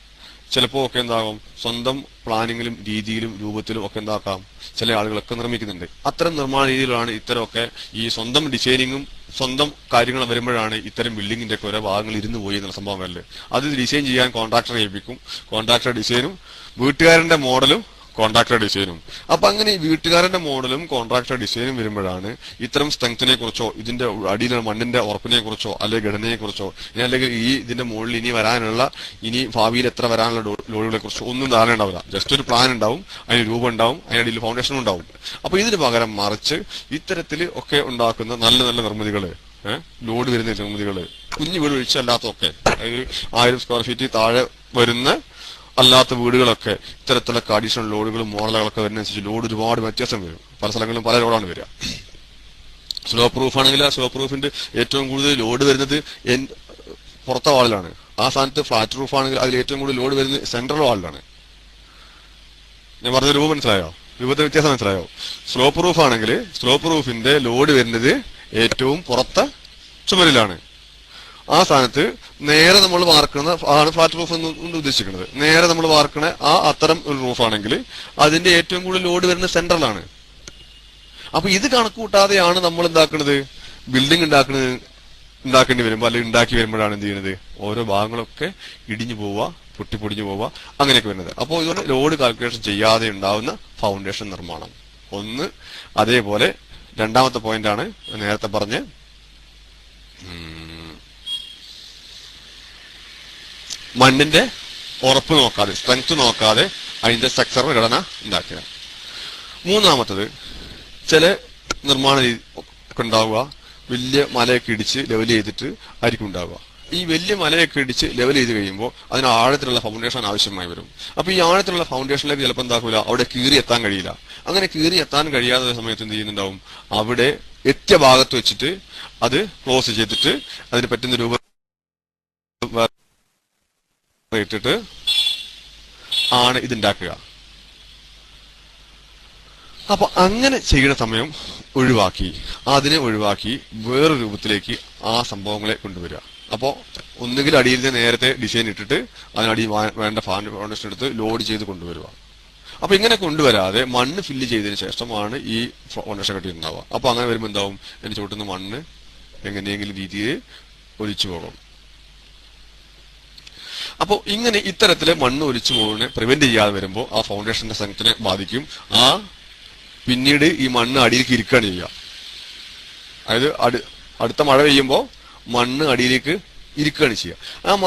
ചിലപ്പോ ഒക്കെ എന്താകും, സ്വന്തം പ്ലാനിങ്ങിലും രീതിയിലും രൂപത്തിലും ഒക്കെ എന്താക്കാം ചില ആളുകളൊക്കെ നിർമ്മിക്കുന്നുണ്ട്. അത്തരം നിർമ്മാണ രീതിയിലാണ് ഇത്തരമൊക്കെ ഈ സ്വന്തം ഡിസൈനിങ്ങും സ്വന്തം കാര്യങ്ങൾ വരുമ്പോഴാണ് ഇത്തരം ബിൽഡിങ്ങിന്റെ ഒക്കെ ഓരോ ഭാഗങ്ങൾ ഇരുന്ന് പോയി എന്നുള്ള സംഭവം വരല്. അത് ഡിസൈൻ ചെയ്യാൻ കോൺട്രാക്ടറെ ഏൽപ്പിക്കും, കോൺട്രാക്ടർ ഡിസൈനും വീട്ടുകാരന്റെ മോഡലും കോൺട്രാക്ടർ ഡിസൈനും. അപ്പൊ അങ്ങനെ ഈ വീട്ടുകാരന്റെ മോഡലും കോൺട്രാക്ടർ ഡിസൈനും വരുമ്പോഴാണ് ഇത്തരം സ്ട്രെങ്ത്തിനെ കുറിച്ചോ ഇതിന്റെ അടിയിലുള്ള മണ്ണിന്റെ ഉറപ്പിനെ കുറിച്ചോ അല്ലെങ്കിൽ ഘടനയെ കുറിച്ചോ അല്ലെങ്കിൽ ഇതിന്റെ മുകളിൽ ഇനി വരാനുള്ള, ഇനി ഭാവിയിൽ എത്ര വരാനുള്ള ലോഡുകളെ കുറിച്ചോ ഒന്നും ധാരണ ഉണ്ടാവില്ല. ജസ്റ്റ് ഒരു പ്ലാൻ ഉണ്ടാവും, അതിന് രൂപം ഉണ്ടാവും, അതിനടിയിൽ ഫൗണ്ടേഷനും ഉണ്ടാവും. അപ്പൊ ഇതിന് പകരം മറിച്ച് ഇത്തരത്തിൽ ഒക്കെ ഉണ്ടാക്കുന്ന നല്ല നല്ല നിർമ്മിതികള്, ലോഡ് വരുന്ന നിർമ്മിതികള്, കുഞ്ഞു വീട് ഒഴിച്ചല്ലാത്തൊക്കെ, അതായത് 1000 സ്ക്വയർ ഫീറ്റ് താഴെ വരുന്ന അല്ലാത്ത വീടുകളൊക്കെ ഇത്തരത്തിലൊക്കെ അഡീഷണൽ ലോഡുകളും മോഡലുകളൊക്കെ വരുന്നതനുസരിച്ച് ലോഡ് ഒരുപാട് വ്യത്യാസം വരും. പല സ്ഥലങ്ങളിലും പല ലോഡാണ് വരിക. സ്ലോ പ്രൂഫ് ആണെങ്കിൽ ആ സ്ലോ പ്രൂഫിന്റെ ഏറ്റവും കൂടുതൽ ലോഡ് വരുന്നത് പുറത്തെ വാളിലാണ്. ആ സ്ഥാനത്ത് ഫ്ലാറ്റ് റൂഫ് ആണെങ്കിൽ അതിൽ ഏറ്റവും കൂടുതൽ ലോഡ് വരുന്നത് സെൻട്രൽ വാളിലാണ്. ഞാൻ പറഞ്ഞ രൂപം മനസ്സിലായോ? രൂപത്തെ വ്യത്യാസം മനസ്സിലായോ? സ്ലോ പ്രൂഫ് ആണെങ്കിൽ സ്ലോ പ്രൂഫിന്റെ ലോഡ് വരുന്നത് ഏറ്റവും പുറത്തെ ചുമരിലാണ്. ആ സ്ഥാനത്ത് നേരെ നമ്മൾ വാർക്കുന്ന ആണ് ഫ്ലാറ്റ് റൂഫ് എന്ന് ഉദ്ദേശിക്കുന്നത്. നേരെ നമ്മൾ വാർക്കണ അത്തരം ഒരു റൂഫാണെങ്കിൽ അതിന്റെ ഏറ്റവും കൂടുതൽ ലോഡ് വരുന്നത് സെൻട്രലാണ്. അപ്പൊ ഇത് കണക്കൂട്ടാതെയാണ് നമ്മൾ എന്താക്കുന്നത്, ബിൽഡിംഗ് ഉണ്ടാക്കേണ്ടി വരുമ്പോൾ അല്ലെങ്കിൽ ഉണ്ടാക്കി വരുമ്പോഴാണ് എന്ത് ചെയ്യുന്നത്, ഓരോ ഭാഗങ്ങളൊക്കെ ഇടിഞ്ഞു പോവുക, പൊട്ടിപ്പൊടിഞ്ഞു പോവുക, അങ്ങനെയൊക്കെ വരുന്നത്. അപ്പോൾ ഇതുകൊണ്ട് ലോഡ് കാൽക്കുലേഷൻ ചെയ്യാതെ ഉണ്ടാവുന്ന ഫൗണ്ടേഷൻ നിർമ്മാണം ഒന്ന്. അതേപോലെ രണ്ടാമത്തെ പോയിന്റാണ് നേരത്തെ പറഞ്ഞ് മണ്ണിന്റെ ഉറപ്പ് നോക്കാതെ, സ്ട്രെങ്ത് നോക്കാതെ അതിന്റെ സ്ട്രക്ചർ ഘടന ഉണ്ടാക്കുക. മൂന്നാമത്തത്, ചില നിർമ്മാണ രീതി ഒക്കെ ഉണ്ടാവുക വലിയ മലയൊക്കെ ഇടിച്ച് ലെവൽ ചെയ്തിട്ട് ആയിരിക്കും ഉണ്ടാവുക. ഈ വലിയ മലയൊക്കെ ഇടിച്ച് ലെവൽ ചെയ്ത് കഴിയുമ്പോൾ അതിന് ആഴത്തിലുള്ള ഫൗണ്ടേഷൻ ആവശ്യമായി വരും. അപ്പൊ ഈ ആഴത്തിലുള്ള ഫൗണ്ടേഷനിലേക്ക് ചിലപ്പോൾ എന്താക്കൂല, അവിടെ കീറി എത്താൻ കഴിയില്ല. അങ്ങനെ കീറി എത്താൻ കഴിയാത്ത സമയത്ത് എന്ത് ചെയ്യുന്നുണ്ടാവും, അവിടെ എത്തിയ ഭാഗത്ത് വെച്ചിട്ട് അത് ക്ലോസ് ചെയ്തിട്ട് അതിന് പറ്റുന്ന രൂപം ഇട്ടിട്ട് ആണ് ഇതുണ്ടാക്കുക. അപ്പൊ അങ്ങനെ ചെയ്യുന്ന സമയം അതിനെ ഒഴിവാക്കി വേറെ രൂപത്തിലേക്ക് ആ സംഭവങ്ങളെ കൊണ്ടുവരിക. അപ്പോ ഒന്നുകിൽ അടിയിൽ നിന്ന് നേരത്തെ ഡിസൈൻ ഇട്ടിട്ട് അതിനടിയിൽ വേണ്ട ഫൗണ്ടേഷൻ എടുത്ത് ലോഡ് ചെയ്ത് കൊണ്ടുവരിക. അപ്പൊ ഇങ്ങനെ കൊണ്ടുവരാതെ മണ്ണ് ഫില്ല് ചെയ്തതിനു ശേഷമാണ് ഈ ഫൗണ്ടേഷൻ കെട്ടിയിട്ടുണ്ടാവുക. അപ്പൊ അങ്ങനെ വരുമ്പോൾ എന്താവും, എന്റെ ചുവട്ടുന്ന മണ്ണ് എങ്ങനെയെങ്കിലും രീതിയിൽ ഒലിച്ചു പോകും. അപ്പോൾ ഇങ്ങനെ ഇത്തരത്തില് മണ്ണ് ഒലിച്ചു പോകുന്നതിനെ പ്രിവെന്റ് ചെയ്യാതെ വരുമ്പോൾ ആ ഫൗണ്ടേഷന്റെ സ്ട്രെങ്ത്തിനെ ബാധിക്കും. പിന്നീട് ഈ മണ്ണ് അടിയിലേക്ക് ഇരിക്കുകയാണ് ചെയ്യുക. അതായത് അടുത്ത മഴ പെയ്യുമ്പോൾ മണ്ണ് അടിയിലേക്ക് ഇരിക്കുകയാണ് ചെയ്യുക.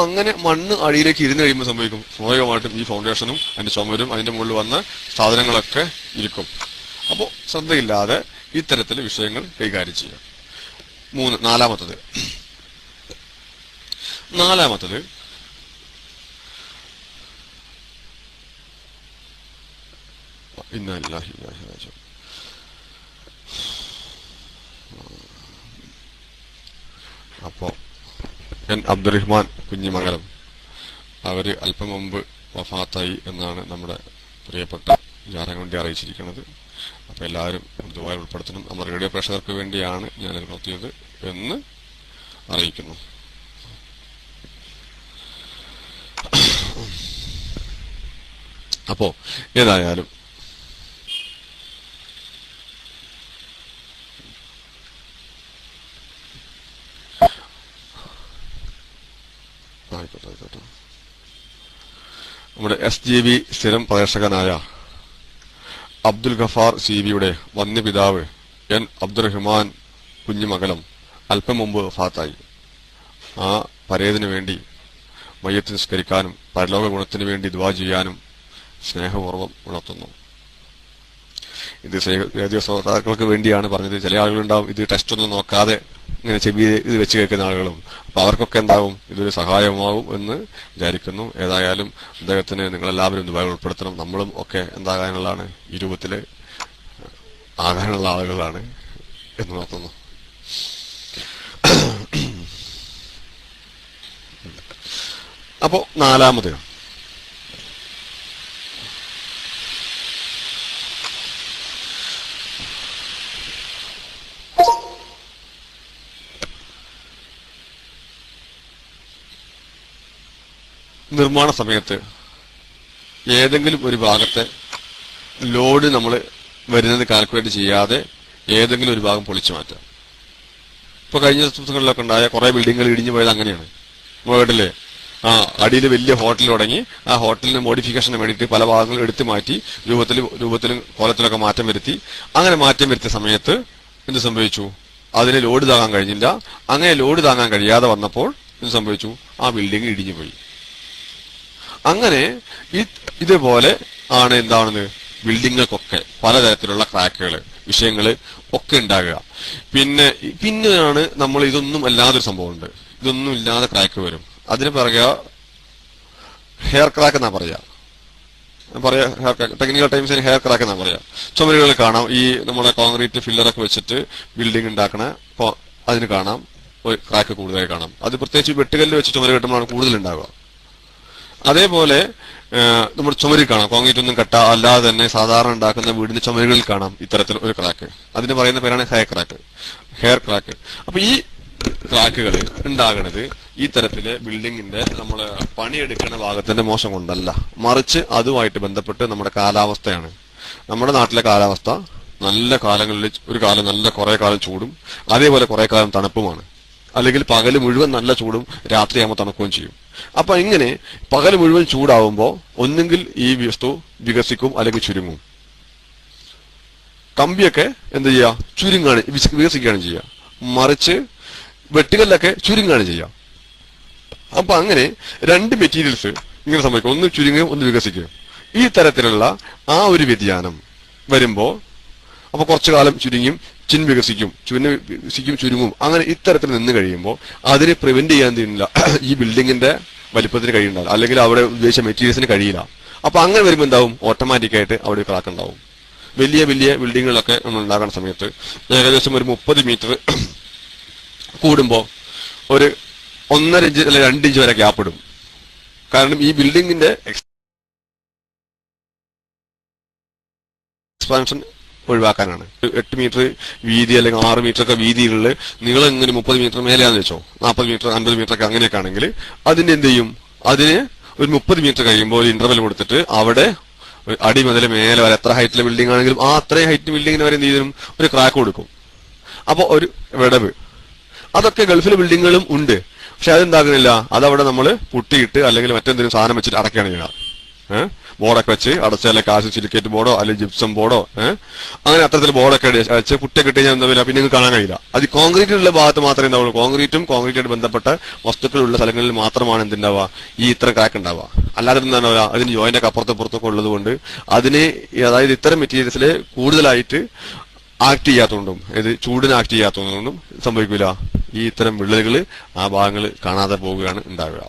അങ്ങനെ മണ്ണ് അടിയിലേക്ക് ഇരുന്ന് കഴിയുമ്പോൾ സംഭവിക്കും, സ്വാഭാവികമായിട്ടും ഈ ഫൗണ്ടേഷനും അതിന്റെ ചുമരും അതിന്റെ മുകളിൽ വന്ന സാധനങ്ങളൊക്കെ ഇരിക്കും. അപ്പോൾ ശ്രദ്ധയില്ലാതെ ഇത്തരത്തില് വിഷയങ്ങൾ കൈകാര്യം ചെയ്യുക. നാലാമത്തത് അപ്പോ എൻ അബ്ദുറഹ്മാൻ കുഞ്ഞിമംഗലം അവര് അല്പം മുമ്പ് വഫാത്തായി എന്നാണ് നമ്മുടെ പ്രിയപ്പെട്ട ജാരകണ്ടി അറിയിച്ചിരിക്കുന്നത്. അപ്പൊ എല്ലാവരും ദുആയിൽ ഉൾപ്പെടുത്തണം. നമ്മുടെ റേഡിയോ പ്രേക്ഷകർക്ക് വേണ്ടിയാണ് ഞാൻ നടത്തിയത് എന്ന് അറിയിക്കുന്നു. അപ്പോ ഏതായാലും നമ്മുടെ SGB സ്ഥിരം പ്രേക്ഷകനായ അബ്ദുൽ ഗഫാർ CBയുടെ വന്യപിതാവ് എൻ അബ്ദുറഹ്മാൻ കുഞ്ഞിമംഗലം അല്പം മുമ്പ് വഫാത്തായി. ആ പരേതിനു വേണ്ടി മയ്യത്ത് നിസ്കരിക്കാനും പരലോക ഗുണത്തിനു വേണ്ടി ദുആ ചെയ്യാനും സ്നേഹപൂർവ്വം ഉണർത്തുന്നു. ഇത് റേഡിയോ ശ്രോതാക്കൾക്ക് വേണ്ടിയാണ് പറഞ്ഞത്. ചില ആളുകളുണ്ടാവും ഇത് ടെസ്റ്റ് ഒന്നും നോക്കാതെ ഇങ്ങനെ ചെവി ഇത് വെച്ച് കേൾക്കുന്ന ആളുകളും. അപ്പൊ അവർക്കൊക്കെ എന്താവും, ഇതൊരു സഹായമാവും എന്ന് വിചാരിക്കുന്നു. ഏതായാലും അദ്ദേഹത്തിന് നിങ്ങളെല്ലാവരും ദുആയിൽ ഉൾപ്പെടുത്തണം. നമ്മളും ഒക്കെ എന്താകാനുള്ളതാണ്, ഈ രൂപത്തില് ആകാനുള്ള ആളുകളാണ് എന്ന് നോക്കുന്നു. അപ്പോ നാലാമത് നിർമ്മാണ സമയത്ത് ഏതെങ്കിലും ഒരു ഭാഗത്തെ ലോഡ് നമ്മൾ വരുന്നത് കാൽക്കുലേറ്റ് ചെയ്യാതെ ഏതെങ്കിലും ഒരു ഭാഗം പൊളിച്ചു മാറ്റാം. ഇപ്പൊ കഴിഞ്ഞ ദിവസങ്ങളിലൊക്കെ ഉണ്ടായ കുറെ ബിൽഡിങ്ങുകൾ ഇടിഞ്ഞു പോയത് അങ്ങനെയാണ്. കേട്ടില്ലേ? അടിയിൽ വലിയ ഹോട്ടൽ തുടങ്ങി ആ ഹോട്ടലിന് മോഡിഫിക്കേഷന് വേണ്ടിയിട്ട് പല ഭാഗങ്ങളും എടുത്തു മാറ്റി രൂപത്തിലും കോലത്തിലൊക്കെ മാറ്റം വരുത്തി. അങ്ങനെ മാറ്റം വരുത്തിയ സമയത്ത് എന്ത് സംഭവിച്ചു? അതിന് ലോഡ് താങ്ങാൻ കഴിഞ്ഞില്ല. അങ്ങനെ ലോഡ് താങ്ങാൻ കഴിയാതെ വന്നപ്പോൾ എന്ത് സംഭവിച്ചു? ആ ബിൽഡിംഗ് ഇടിഞ്ഞു പോയി. അങ്ങനെ ഇതേപോലെ ആണ് എന്താണെന്ന് ബിൽഡിങ്ങുകൾക്കൊക്കെ പലതരത്തിലുള്ള ക്രാക്കുകൾ വിഷയങ്ങള് ഒക്കെ ഉണ്ടാകുക. പിന്നെയാണ് നമ്മൾ ഇതൊന്നും അല്ലാതൊരു സംഭവമുണ്ട്. ഇതൊന്നും ഇല്ലാതെ ക്രാക്ക് വരും. അതിന് പറയുക ഹെയർ ക്രാക്ക് എന്നാ പറയാ ഹെയർ ക്രാക്ക്. ടെക്നിക്കൽ ടൈംസിന് ഹെയർ ക്രാക്ക് എന്നാ പറയാ. ചുമരുകൾ കാണാം, ഈ നമ്മുടെ കോൺക്രീറ്റ് ഫില്ലറൊക്കെ വെച്ചിട്ട് ബിൽഡിംഗ് ഉണ്ടാക്കണ അതിന് കാണാം ഒരു ക്രാക്ക് കൂടുതലായി കാണാം. അത് പ്രത്യേകിച്ച് വെട്ടുകല്ല് വെച്ച് ചുമര് കെട്ടുമ്പോഴാണ് കൂടുതൽ ഉണ്ടാവുക. അതേപോലെ നമ്മുടെ ചുമരിൽ കാണാം, കോൺക്രീറ്റ് ഒന്നും കെട്ട അല്ലാതെ തന്നെ സാധാരണ ഉണ്ടാക്കുന്ന വീടിന്റെ ചുമരുകളിൽ കാണാം ഇത്തരത്തിൽ ഒരു ക്രാക്ക്. അതിന് പറയുന്ന പേരാണ് ഹെയർ ക്രാക്ക്. അപ്പൊ ഈ ക്രാക്കുകൾ ഉണ്ടാകുന്നത് ഈ തരത്തില് ബിൽഡിങ്ങിന്റെ നമ്മള് പണിയെടുക്കുന്ന ഭാഗത്തിന്റെ മോശം കൊണ്ടല്ല, മറിച്ച് അതുമായിട്ട് ബന്ധപ്പെട്ട് നമ്മുടെ കാലാവസ്ഥയാണ്. നമ്മുടെ നാട്ടിലെ കാലാവസ്ഥ നല്ല കാലങ്ങളിൽ ഒരു കാലം നല്ല കുറെ കാലം ചൂടും അതേപോലെ കുറെ കാലം തണുപ്പുമാണ്. അല്ലെങ്കിൽ പകല് മുഴുവൻ നല്ല ചൂടും രാത്രിയാകുമ്പോൾ തണുക്കുകയും ചെയ്യും. അപ്പൊ ഇങ്ങനെ പകല് മുഴുവൻ ചൂടാവുമ്പോ ഒന്നുകിൽ ഈ വസ്തു വികസിക്കും അല്ലെങ്കിൽ ചുരുങ്ങും. കമ്പിയൊക്കെ എന്ത് ചെയ്യാ? വികസിക്കുകയാണ് ചെയ്യുക. മറിച്ച് വെട്ടുകല്ലൊക്കെ ചുരുങ്ങാണ് ചെയ്യുക. അപ്പൊ അങ്ങനെ രണ്ട് മെറ്റീരിയൽസ് ഇങ്ങനെ സംഭവിക്കും, ഒന്ന് ചുരുങ്ങുകയും ഒന്ന് വികസിക്കുകയും. ഈ തരത്തിലുള്ള ആ ഒരു വ്യതിയാനം വരുമ്പോ അപ്പൊ കുറച്ചു കാലം ചുരുങ്ങിയും വികസിക്കും, ചുരുങ്ങും. അങ്ങനെ ഇത്തരത്തിൽ നിന്ന് കഴിയുമ്പോൾ അതിനെ പ്രിവെന്റ് ചെയ്യാൻ തീരുന്നില്ല, ഈ ബിൽഡിങ്ങിന്റെ വലിപ്പത്തിന് കഴിയുന്നില്ല, അല്ലെങ്കിൽ അവിടെ ഉദ്ദേശിച്ച മെറ്റീരിയൽസിന് കഴിയില്ല. അപ്പൊ അങ്ങനെ വരുമ്പോൾ എന്താവും? ഓട്ടോമാറ്റിക്കായിട്ട് അവിടെ ക്രാക്ക് ഉണ്ടാവും. വലിയ വലിയ ബിൽഡിങ്ങുകളൊക്കെ നമ്മൾ ഉണ്ടാക്കുന്ന സമയത്ത് ഏകദേശം ഒരു 30 മീറ്റർ കൂടുമ്പോ ഒരു 1.5 ഇഞ്ച് അല്ലെങ്കിൽ 2 ഇഞ്ച് വരെ ഗ്യാപ്പ് ഇടും. കാരണം ഈ ബിൽഡിങ്ങിന്റെ എക്സ്പാൻഷൻ ഒഴിവാക്കാനാണ്. 8 മീറ്റർ വീതി അല്ലെങ്കിൽ 6 മീറ്റർ ഒക്കെ വീതിയിലുള്ള നീളം ഇങ്ങനെ 30 മീറ്റർ മേലെയാന്ന് വെച്ചോ, 40 മീറ്റർ 50 മീറ്റർ ഒക്കെ അങ്ങനെയൊക്കെ ആണെങ്കിൽ അതിന് എന്ത് ചെയ്യും? അതിന് ഒരു 30 മീറ്റർ കഴിയുമ്പോൾ ഒരു ഇന്റർവെൽ കൊടുത്തിട്ട് അവിടെ അടി മുതൽ മേലെ വരെ എത്ര ഹൈറ്റിലെ ബിൽഡിംഗ് ആണെങ്കിലും ആ അത്രയും ഹൈറ്റ് ബിൽഡിങ്ങിന് വരെ എന്ത് ചെയ്യും? ഒരു ക്രാക്ക് കൊടുക്കും. അപ്പൊ ഒരു വിടവ്. അതൊക്കെ ഗൾഫിലെ ബിൽഡിങ്ങുകളും ഉണ്ട്. പക്ഷെ അതെന്താകുന്നില്ല, അതവിടെ നമ്മൾ പുട്ടിയിട്ട് അല്ലെങ്കിൽ മറ്റെന്തെങ്കിലും സാധനം വെച്ചിട്ട് അടയ്ക്കുകയാണ് ചെയ്യുക. ബോർഡൊക്കെ വെച്ച് അടച്ച, അല്ലെങ്കിൽ കാശ് സിലിക്കേറ്റ് ബോർഡോ അല്ലെങ്കിൽ ജിപ്സം ബോർഡോ അങ്ങനെ അത്തരത്തിൽ ബോർഡൊക്കെ വെച്ച് പുട്ടൊക്കെ ഇട്ട് കഴിഞ്ഞാൽ എന്താ പിന്നെ നിങ്ങൾക്ക് കാണാൻ കഴിയില്ല. അത് കോൺക്രീറ്റിലുള്ള ഭാഗത്ത് മാത്രമേ ഉണ്ടാവുള്ളൂ. കോൺക്രീറ്റായിട്ട് ബന്ധപ്പെട്ട വസ്തുക്കളുള്ള സ്ഥലങ്ങളിൽ മാത്രമാണ് എന്തുണ്ടാവുക, ഈ ഇത്തരം ക്രാക്ക് ഉണ്ടാവുക. അല്ലാതെ എന്താ അതിന് ജോയിന്റൊക്കെ അപ്പുറത്തും പുറത്തൊക്കെ ഉള്ളത് കൊണ്ട് അതിന്, അതായത് ഇത്തരം മെറ്റീരിയൽസിൽ കൂടുതലായിട്ട് ആക്ട് ചെയ്യാത്തതുകൊണ്ടും ചൂടിന് ആക്ട് ചെയ്യാത്തതുകൊണ്ടും സംഭവിക്കില്ല, ഈ ഇത്തരം വിള്ളലുകൾ ആ ഭാഗങ്ങൾ കാണാതെ പോവുകയാണ് ഉണ്ടാവുക.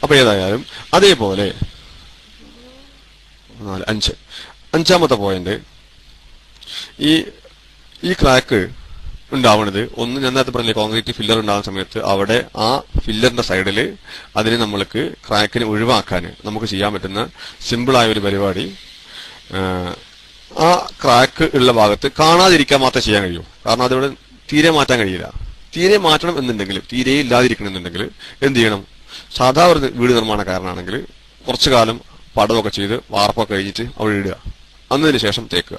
അപ്പൊ ഏതായാലും അതേപോലെ അഞ്ചാമത്തെ പോയിന്റ്, ഈ ക്രാക്ക് ഉണ്ടാവുന്നത് ഒന്ന് ഞാൻ നേരത്തെ പറഞ്ഞില്ലേ, കോൺക്രീറ്റ് ഫില്ലർ ഉണ്ടാകുന്ന സമയത്ത് അവിടെ ആ ഫില്ലറിന്റെ സൈഡിൽ അതിന് നമ്മൾക്ക് ക്രാക്കിന് ഒഴിവാക്കാൻ നമുക്ക് ചെയ്യാൻ പറ്റുന്ന സിമ്പിളായ ഒരു പരിപാടി, ആ ക്രാക്ക് ഉള്ള ഭാഗത്ത് കാണാതിരിക്കാൻ മാത്രമേ ചെയ്യാൻ കഴിയൂ. കാരണം അതിവിടെ തീരെ മാറ്റാൻ കഴിയില്ല. തീരെ മാറ്റണം എന്നുണ്ടെങ്കിൽ, തീരെ ഇല്ലാതിരിക്കണമെന്നുണ്ടെങ്കിൽ എന്ത് ചെയ്യണം, സാധാരണ വീട് നിർമ്മാണക്കാരനാണെങ്കിൽ കുറച്ചു കാലം പടമൊക്കെ ചെയ്ത് വാർപ്പൊക്കെ കഴിഞ്ഞിട്ട് അവിടെ ഇടുക, അന്നതിന് ശേഷം തേക്കുക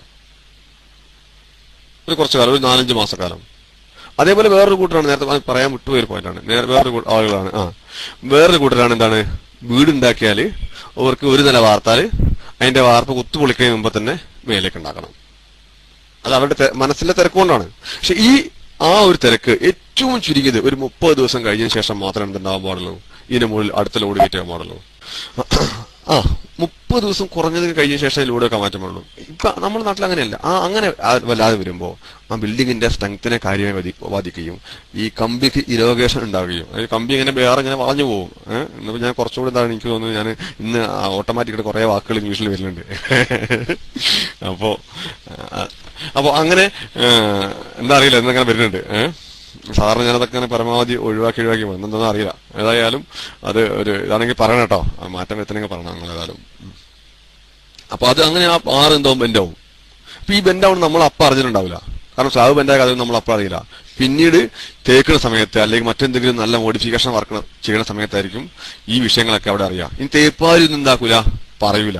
ഒരു കുറച്ചു കാലം, ഒരു 4-5 മാസക്കാലം. അതേപോലെ വേറൊരു കൂട്ടരാണ്, നേരത്തെ പറയാൻ വിട്ടുപോയൊരു പോയിന്റാണ്, വേറൊരു ആളുകളാണ് വേറൊരു കൂട്ടരാണ് എന്താണ്, വീടുണ്ടാക്കിയാൽ അവർക്ക് ഒരു നില വാർത്താൽ അതിന്റെ വാർപ്പ് കുത്തുപൊളിക്കുന്നതിന് മുമ്പ് തന്നെ മേലേക്ക് ഉണ്ടാക്കണം. അത് അവരുടെ മനസ്സിലെ തിരക്കുകൊണ്ടാണ്. പക്ഷെ ആ ഒരു തിരക്ക് ഏറ്റവും ചുരുങ്ങിയത് ഒരു 30 ദിവസം കഴിഞ്ഞതിന് ശേഷം മാത്രമേ എന്തുണ്ടാവാൻ പാടുള്ളൂ, ഇതിന് മുകളിൽ അടുത്ത ലോഡ് കയറ്റാൻ പാടുള്ളൂ. 30 ദിവസം കുറഞ്ഞത് കഴിഞ്ഞ ശേഷം ലോഡൊക്കെ മാറ്റാൻ പാടുള്ളൂ. ഇപ്പൊ നമ്മുടെ നാട്ടിൽ അങ്ങനെയല്ല. അങ്ങനെ വല്ലാതെ വരുമ്പോ ആ ബിൽഡിങ്ങിന്റെ സ്ട്രെങ്ത്തിനെ കാര്യമായി ബാധിക്കുകയും ഈ കമ്പിക്ക് ഇരോഗേഷൻ ഉണ്ടാവുകയും, കമ്പി ഇങ്ങനെ വേറെ ഇങ്ങനെ വളഞ്ഞു പോകും. എന്നിപ്പോ ഞാൻ കുറച്ചുകൂടി എന്താണ് എനിക്ക് തോന്നുന്നത്, ഞാൻ ഇന്ന് ഓട്ടോമാറ്റിക്കായിട്ട് കുറെ വാക്കുകൾ ഇംഗ്ലീഷിൽ വരുന്നുണ്ട്. അപ്പൊ അങ്ങനെ എന്താ അറിയില്ല, എന്നങ്ങനെ വരുന്നുണ്ട്. സാധാരണ ഞാനതൊക്കെ അങ്ങനെ പരമാവധി ഒഴിവാക്കി പോകും, എന്താണെന്ന് അറിയില്ല. ഏതായാലും അത് ഇതാണെങ്കിൽ പറയണം കേട്ടോ, മാറ്റം വരുത്തണമെങ്കിൽ പറയണം അങ്ങനെ ഏതായാലും. അപ്പൊ അത് അങ്ങനെ ആ ആറ് എന്താവും, ബെൻഡാവും. അപ്പൊ ഈ ബെൻഡാവും നമ്മൾ അപ്പം അറിഞ്ഞിട്ടുണ്ടാവില്ല. കാരണം സ്ലാബ് ബെൻഡായ കഥ നമ്മൾ അപ്പം അറിയില്ല. പിന്നീട് തേക്കുന്ന സമയത്ത് അല്ലെങ്കിൽ മറ്റെന്തെങ്കിലും നല്ല മോഡിഫിക്കേഷൻ വർക്ക് ചെയ്യുന്ന സമയത്തായിരിക്കും ഈ വിഷയങ്ങളൊക്കെ അവിടെ അറിയാം. ഇനി തേപ്പാരും എന്താക്കൂല, പറയൂല.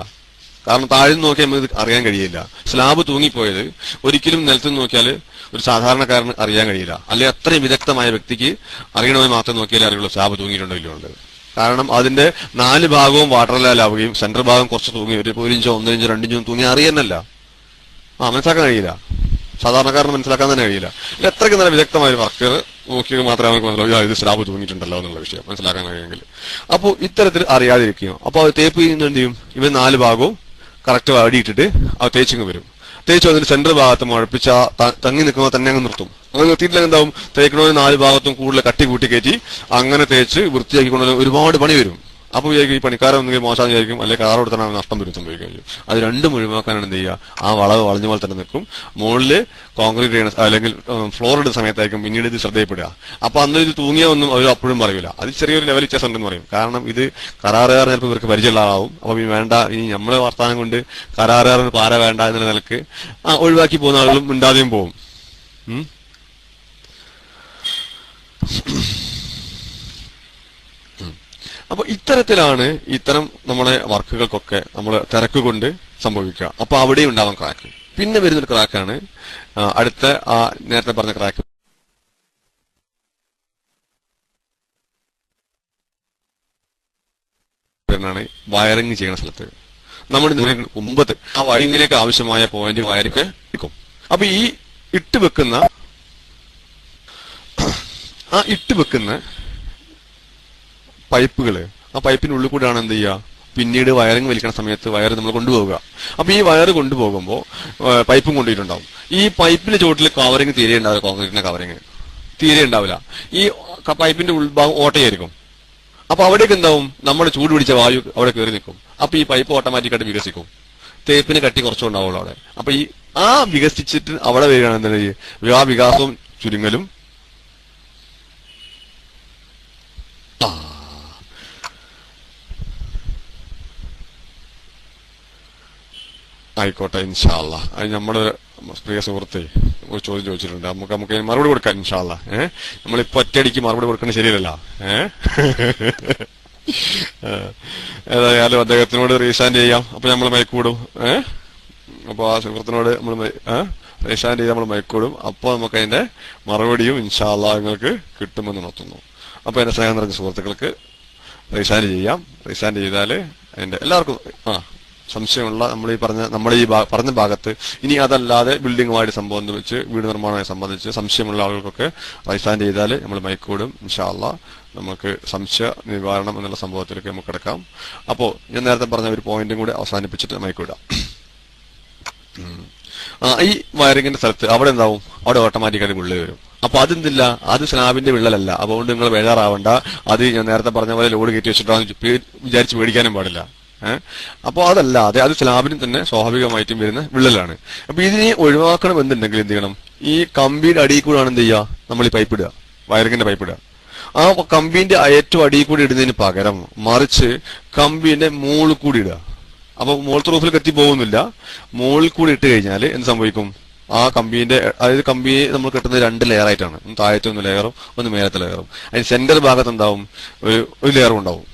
കാരണം താഴെ നോക്കിയാൽ നമുക്ക് അറിയാൻ കഴിയില്ല. സ്ലാബ് തൂങ്ങിപ്പോയത് ഒരിക്കലും നിലത്ത് നോക്കിയാൽ ഒരു സാധാരണക്കാരന് അറിയാൻ കഴിയില്ല. അല്ലെങ്കിൽ അത്രയും വിദഗ്ധമായ വ്യക്തിക്ക് അറിയണമെന്ന് മാത്രം നോക്കിയാലേ അറിയുള്ളൂ സ്ലാബ് തൂങ്ങിയിട്ടുണ്ടോ ഇല്ലയോ ഉണ്ട്. കാരണം അതിന്റെ 4 ഭാഗവും വാട്ടർ ലെവലാവുകയും സെൻട്രൽ ഭാഗം കുറച്ച് തൂങ്ങി, ഒരു 1 ഇഞ്ചോ 1.5 ഇഞ്ചോ 2 ഇഞ്ചോ തൂങ്ങി അറിയാനല്ല, മനസ്സിലാക്കാൻ കഴിയില്ല. സാധാരണക്കാരന് മനസ്സിലാക്കാൻ തന്നെ കഴിയില്ല. എത്രയ്ക്ക് നല്ല വിദഗ്ധമായ ഒരു വർക്കർ നോക്കിയത് മാത്രമേ നമുക്ക് മനസ്സിലാവും ഇത് സ്ലാബ് തൂങ്ങിയിട്ടുണ്ടല്ലോ എന്നുള്ള വിഷയം മനസ്സിലാക്കാൻ കഴിയുമെങ്കിൽ. അപ്പോൾ ഇത്തരത്തിൽ അറിയാതിരിക്കുകയും, അപ്പോൾ അത് തേപ്പ് ചെയ്യുന്ന എന്ത് ചെയ്യും, ഇവർ 4 ഭാഗവും കറക്റ്റ് അടിയിട്ടിട്ട് അത് തേച്ചിങ്ങ് വരും. തേച്ചു അതിന് സെൻട്രൽ ഭാഗത്ത് മുഴപ്പിച്ച തങ്ങി നിൽക്കുമ്പോൾ തന്നെ അങ്ങ് നിർത്തും. അങ്ങനെ നിർത്തിയിട്ടില്ല എന്താവും, തേക്കണോന് 4 ഭാഗത്തും കൂടുതൽ കട്ടി കൂട്ടി കയറ്റി അങ്ങനെ തേച്ച് വൃത്തിയാക്കിക്കൊണ്ട് ഒരുപാട് പണി വരും. അപ്പൊ വിചാരിക്കും ഈ പണിക്കാരൻ ഒന്നെങ്കിൽ മോശം വിചാരിക്കും, അല്ലെങ്കിൽ കാർ കൊടുത്താണ് നഷ്ടം വരും സംഭവിക്കാൻ ചെയ്യും. അത് രണ്ടും ഒഴിവാക്കാനാണ് എന്ത് ചെയ്യുക, ആ വളവ് വളഞ്ഞ പോലെ തന്നെ നിൽക്കും. മുകളില് കോൺക്രീറ്റ് ചെയ്യണ അല്ലെങ്കിൽ ഫ്ലോർ ഇടുന്ന സമയത്തായിരിക്കും പിന്നീട് ഇത് ശ്രദ്ധയപ്പെടുക. അപ്പൊ അന്ന് ഇത് തൂങ്ങിയ ഒന്നും അവർ അപ്പോഴും പറയൂല. അത് ചെറിയൊരു ലെവൽ വ്യത്യാസം ഉണ്ടെന്ന് പറയും. കാരണം ഇത് കരാറുകാർ ചിലപ്പോൾ ഇവർക്ക് പരിചയമുള്ള ആളാവും. അപ്പൊ ഇനി വേണ്ട, ഇനി നമ്മളെ വർത്താനം കൊണ്ട് കരാറുകാരന് പാര വേണ്ട എന്നുള്ള നിലക്ക് ഒഴിവാക്കി പോകുന്ന ആളുകളും മിണ്ടാതെയും പോകും. അപ്പൊ ഇത്തരത്തിലാണ് ഇത്തരം നമ്മളെ വർക്കുകൾക്കൊക്കെ നമ്മൾ തിരക്ക് കൊണ്ട് സംഭവിക്കുക. അപ്പൊ അവിടെ ഉണ്ടാവാൻ ക്രാക്ക്. പിന്നെ വരുന്നൊരു ക്രാക്കാണ് അടുത്ത ആ നേരത്തെ പറഞ്ഞ ക്രാക്ക്. വയറിങ് ചെയ്യുന്ന സ്ഥലത്ത് നമ്മൾ മുമ്പത്ത് ആ വയറിങ്ങിലേക്ക് ആവശ്യമായ പോയിന്റ് വയറിക്ക് വെക്കും. അപ്പൊ ഈ ഇട്ട് വെക്കുന്ന പൈപ്പുകള്, ആ പൈപ്പിനുള്ളിൽ കൂടെയാണ് എന്ത് ചെയ്യുക, പിന്നീട് വയറിങ് വലിക്കുന്ന സമയത്ത് വയർ നമ്മൾ കൊണ്ടുപോകുക. അപ്പൊ ഈ വയർ കൊണ്ടുപോകുമ്പോൾ പൈപ്പും കൊണ്ടുപോയിട്ടുണ്ടാവും. ഈ പൈപ്പിന്റെ ചുവട്ടിൽ കവറിങ് തീരെ ഉണ്ടാവില്ല, കോൺക്രീറ്റിന്റെ കവറിങ് തീരെ ഉണ്ടാവില്ല. ഈ പൈപ്പിന്റെ ഉൾഭാഗം ഓട്ടയായിരിക്കും. അപ്പൊ അവിടേക്ക് എന്താവും, നമ്മൾ ചൂട് പിടിച്ച വായു അവിടെ കയറി നിൽക്കും. അപ്പൊ ഈ പൈപ്പ് ഓട്ടോമാറ്റിക്കായിട്ട് വികസിക്കും. തേപ്പിന് കട്ടി കുറച്ചുണ്ടാവുള്ളൂ അവിടെ. അപ്പൊ ആ വികസിച്ചിട്ട് അവിടെ വരികയാണ് എന്താണ്, ആ വികാസവും ചുരുങ്ങലും ആയിക്കോട്ടെ ഇൻഷാ അല്ലാഹ്. അത് നമ്മുടെ പ്രിയ സുഹൃത്തെ ഒരു ചോദ്യം ചോദിച്ചിട്ടുണ്ട്, നമുക്ക് മറുപടി കൊടുക്കാം ഇൻഷാ അല്ലാഹ്. നമ്മളിപ്പോ ഒറ്റയടിക്ക് മറുപടി കൊടുക്കുന്നത് ശരിയല്ല. ഏതായാലും അദ്ദേഹത്തിനോട് റീസാൻഡ് ചെയ്യാം. അപ്പൊ നമ്മൾ മൈക്ക് വിടും. അപ്പൊ ആ സുഹൃത്തിനോട് നമ്മൾ റൈസ് ഹാൻഡ് ചെയ്ത് നമ്മൾ മൈക്കോടും. അപ്പോൾ നമുക്ക് അതിന്റെ മറുപടിയും ഇൻഷാ അല്ലാഹ് നിങ്ങൾക്ക് കിട്ടുമെന്ന് നടത്തുന്നു. അപ്പൊ എന്റെ സ്നേഹം നിറഞ്ഞ സുഹൃത്തുക്കൾക്ക് റൈസ് ഹാൻഡ് ചെയ്യാം. റൈസ് ഹാൻഡ് ചെയ്താൽ അതിന്റെ എല്ലാവർക്കും സംശയമുള്ള നമ്മുടെ ഈ പറഞ്ഞ ഭാഗത്ത്, ഇനി അതല്ലാതെ ബിൽഡിങ്ങുമായിട്ട് സംബന്ധിച്ച് വീട് നിർമ്മാണവുമായി സംബന്ധിച്ച് സംശയമുള്ള ആളുകൾക്കൊക്കെ റൈസ് ഹാൻഡ് ചെയ്താൽ നമ്മൾ മൈക്കോടും. ഇൻഷാ അല്ലാഹ് നമുക്ക് സംശയ നിവാരണം എന്നുള്ള സംഭവത്തിലേക്ക് നമുക്ക് കിടക്കാം. അപ്പോ ഞാൻ നേരത്തെ പറഞ്ഞ ഒരു പോയിന്റും കൂടി അവസാനിപ്പിച്ചിട്ട് മൈക്കോടാം. ഈ വയറിങ്ങിന്റെ സ്ഥലത്ത് അവിടെ എന്താവും, അവിടെ ഓട്ടോമാറ്റിക്കായിട്ട് വിള്ളൽ വരും. അപ്പൊ അതെന്തില്ല, അത് സ്ലാബിന്റെ വിള്ളലല്ല. അതുകൊണ്ട് നിങ്ങൾ ബേജാറാവണ്ട. അത് ഞാൻ നേരത്തെ പറഞ്ഞ പോലെ ലോഡ് കയറ്റി വെച്ചിട്ടാന്ന് വിചാരിച്ച് പേടിക്കാനും പാടില്ല. അപ്പൊ അതല്ലാതെ അത് സ്ലാബിന് തന്നെ സ്വാഭാവികമായിട്ടും വരുന്ന വിള്ളലാണ്. അപ്പൊ ഇതിനെ ഒഴിവാക്കണം എന്നുണ്ടെങ്കിൽ എന്ത് ചെയ്യണം, ഈ കമ്പിയുടെ അടിയിൽ കൂടെയാണ് എന്ത് ചെയ്യുക, നമ്മൾ ഈ പൈപ്പ് ഇടുക, വയറിങ്ങിന്റെ പൈപ്പ് ഇടുക. ആ കമ്പിന്റെ ഏറ്റവും അടിയിൽ കൂടി ഇടുന്നതിന് പകരം മറിച്ച് കമ്പിന്റെ മുകളിൽ കൂടി ഇടുക. അപ്പൊ മുകളത്തെ റൂഫിൽ കത്തി പോകുന്നില്ല. മുകളിൽ കൂടി ഇട്ട് കഴിഞ്ഞാൽ എന്ത് സംഭവിക്കും, ആ കമ്പിന്റെ, അതായത് കമ്പി നമ്മൾ കിട്ടുന്നത് 2 ലെയർ ആയിട്ടാണ്. താഴത്തെ 1 ലെയറും 1 മേലത്തെ ലെയറും. അതിന് സെന്റർ ഭാഗത്ത് എന്താവും, ഒരു ലെയറും ഉണ്ടാവും.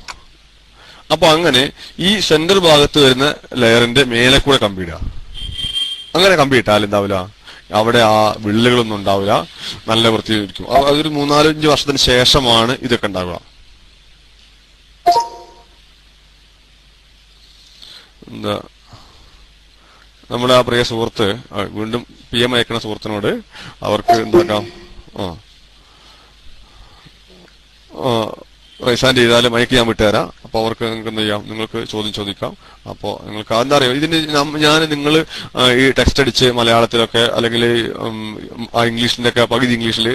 അപ്പൊ അങ്ങനെ ഈ സെന്റർ ഭാഗത്ത് വരുന്ന ലെയറിന്റെ മേലെ കൂടെ കമ്പി ഇടുക. അങ്ങനെ കമ്പി ഇട്ടാൽ എന്താവില്ല, അവിടെ ആ വിള്ളലുകളൊന്നും ഉണ്ടാവില്ല, നല്ല വൃത്തിയായിരിക്കും. അതൊരു 3-4-5 വർഷത്തിന് ശേഷമാണ് ഇതൊക്കെ ഉണ്ടാവുക. എന്താ നമ്മുടെ ആ പ്രിയ സുഹൃത്ത് വീണ്ടും PM അയക്കുന്ന സുഹൃത്തിനോട് അവർക്ക് എന്താക്കാം, റൈസ് ഹാൻഡ് ചെയ്താൽ മൈക്ക് ഞാൻ വിട്ടുതരാം. അപ്പൊ അവർക്ക് നിങ്ങൾക്ക് എന്ത് ചെയ്യാം, നിങ്ങൾക്ക് ചോദ്യം ചോദിക്കാം. അപ്പോ നിങ്ങൾക്ക് എന്താ അറിയോ, ഇതിന് ഞാൻ നിങ്ങൾ ഈ ടെക്സ്റ്റ് അടിച്ച് മലയാളത്തിലൊക്കെ അല്ലെങ്കിൽ ഇംഗ്ലീഷിന്റെ ഒക്കെ പകുതി ഇംഗ്ലീഷിൽ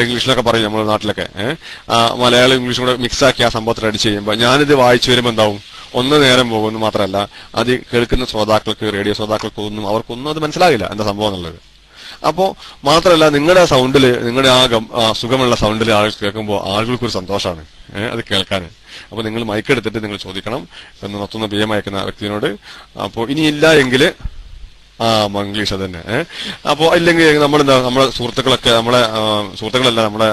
ഇംഗ്ലീഷിലൊക്കെ പറയും നമ്മുടെ നാട്ടിലൊക്കെ, മലയാളം ഇംഗ്ലീഷും കൂടെ മിക്സ് ആക്കി ആ സംഭവത്തിൽ അടിച്ച് ചെയ്യുമ്പോൾ ഞാനിത് വായിച്ചു വരുമ്പോൾ എന്താവും, ഒന്ന് നേരം പോകുന്നു മാത്രമല്ല അത് കേൾക്കുന്ന ശ്രോതാക്കൾക്ക്, റേഡിയോ ശ്രോതാക്കൾക്കൊന്നും അവർക്കൊന്നും അത് മനസ്സിലാകില്ല എന്താ സംഭവം എന്നുള്ളത്. അപ്പോ മാത്രമല്ല നിങ്ങളുടെ സൗണ്ടില്, നിങ്ങളുടെ ആ സുഖമുള്ള സൗണ്ടിൽ ആളുകൾ കേൾക്കുമ്പോൾ ആളുകൾക്കൊരു സന്തോഷമാണ് അത് കേൾക്കാൻ. അപ്പൊ നിങ്ങൾ മൈക്കെടുത്തിട്ട് നിങ്ങൾ ചോദിക്കണം എന്ന് നടത്തുന്ന PM അയക്കുന്ന വ്യക്തിയോട്. അപ്പോ ഇനിയില്ല എങ്കിൽ ഇംഗ്ലീഷ് അത് തന്നെ. അപ്പോ ഇല്ലെങ്കിൽ നമ്മളെ സുഹൃത്തുക്കളൊക്കെ, സുഹൃത്തുക്കളല്ല, നമ്മുടെ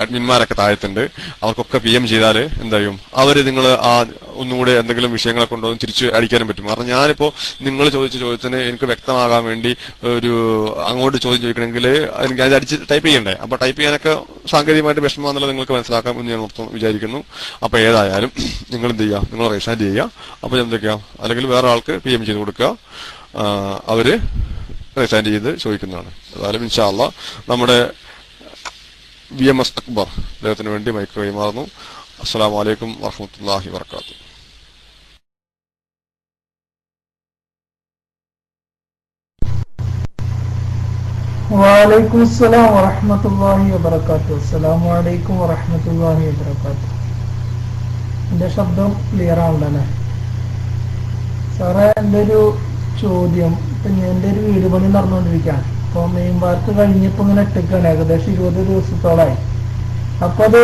അഡ്മിന്മാരൊക്കെ താഴത്തുണ്ട്. അവർക്കൊക്കെ PM ചെയ്താൽ എന്തായും, അവര് നിങ്ങൾ ഒന്നുകൂടെ എന്തെങ്കിലും വിഷയങ്ങളൊക്കെ ഉണ്ടോ എന്ന് തിരിച്ച് അടിക്കാനും പറ്റും. കാരണം ഞാനിപ്പോ നിങ്ങൾ ചോദിച്ച ചോദ്യത്തിന് എനിക്ക് വ്യക്തമാകാൻ വേണ്ടി അങ്ങോട്ട് ചോദ്യം ചോദിക്കണമെങ്കിൽ എനിക്ക് അത് അടിച്ച് ടൈപ്പ് ചെയ്യണ്ടേ. അപ്പൊ ടൈപ്പ് ചെയ്യാനൊക്കെ സാങ്കേതികമായിട്ട് വിഷമമാണെന്നുള്ളത് നിങ്ങൾക്ക് മനസ്സിലാക്കാം എന്ന് ഞാൻ വിചാരിക്കുന്നു. അപ്പൊ ഏതായാലും നിങ്ങൾ എന്ത് ചെയ്യുക, നിങ്ങൾ റൈസ് ഹാൻഡ് ചെയ്യുക. അപ്പൊ എന്തൊക്കെയാ, അല്ലെങ്കിൽ വേറെ ആൾക്ക് PM ചെയ്ത് കൊടുക്കുക, അവര് റൈസ് ഹാൻഡ് ചെയ്ത് ചോദിക്കുന്നതാണ്. ഏതായാലും ഇൻഷാ അല്ലാഹ് നമ്മുടെ VMS അക്ബർ അദ്ദേഹത്തിന് വേണ്ടി മൈക്ക് കൈമാറുന്നു. അസ്സലാമു അലൈക്കും വറഹ്മത്തുള്ളാഹി വബറകാതുഹു. വഅലൈക്കും അസ്സലാം വറഹ്മത്തുള്ളാഹി വബറകാതുഹു. അസ്സലാമു അലൈക്കും വറഹ്മത്തുള്ളാഹി വബറകാതുഹു. എന്റെ ശബ്ദം ക്ലിയർ ആണല്ലേ സാറേ? എന്റെ ഒരു ചോദ്യം, എന്റെ ഒരു വീട് പണി നടന്നുകൊണ്ടിരിക്കുകയാണ്. അപ്പൊ മെയിൻ വർക്ക് കഴിഞ്ഞപ്പോ ഇങ്ങനെ ഇട്ടേക്കാണ്, ഏകദേശം 20 ദിവസത്തോളായി. അപ്പൊ അത്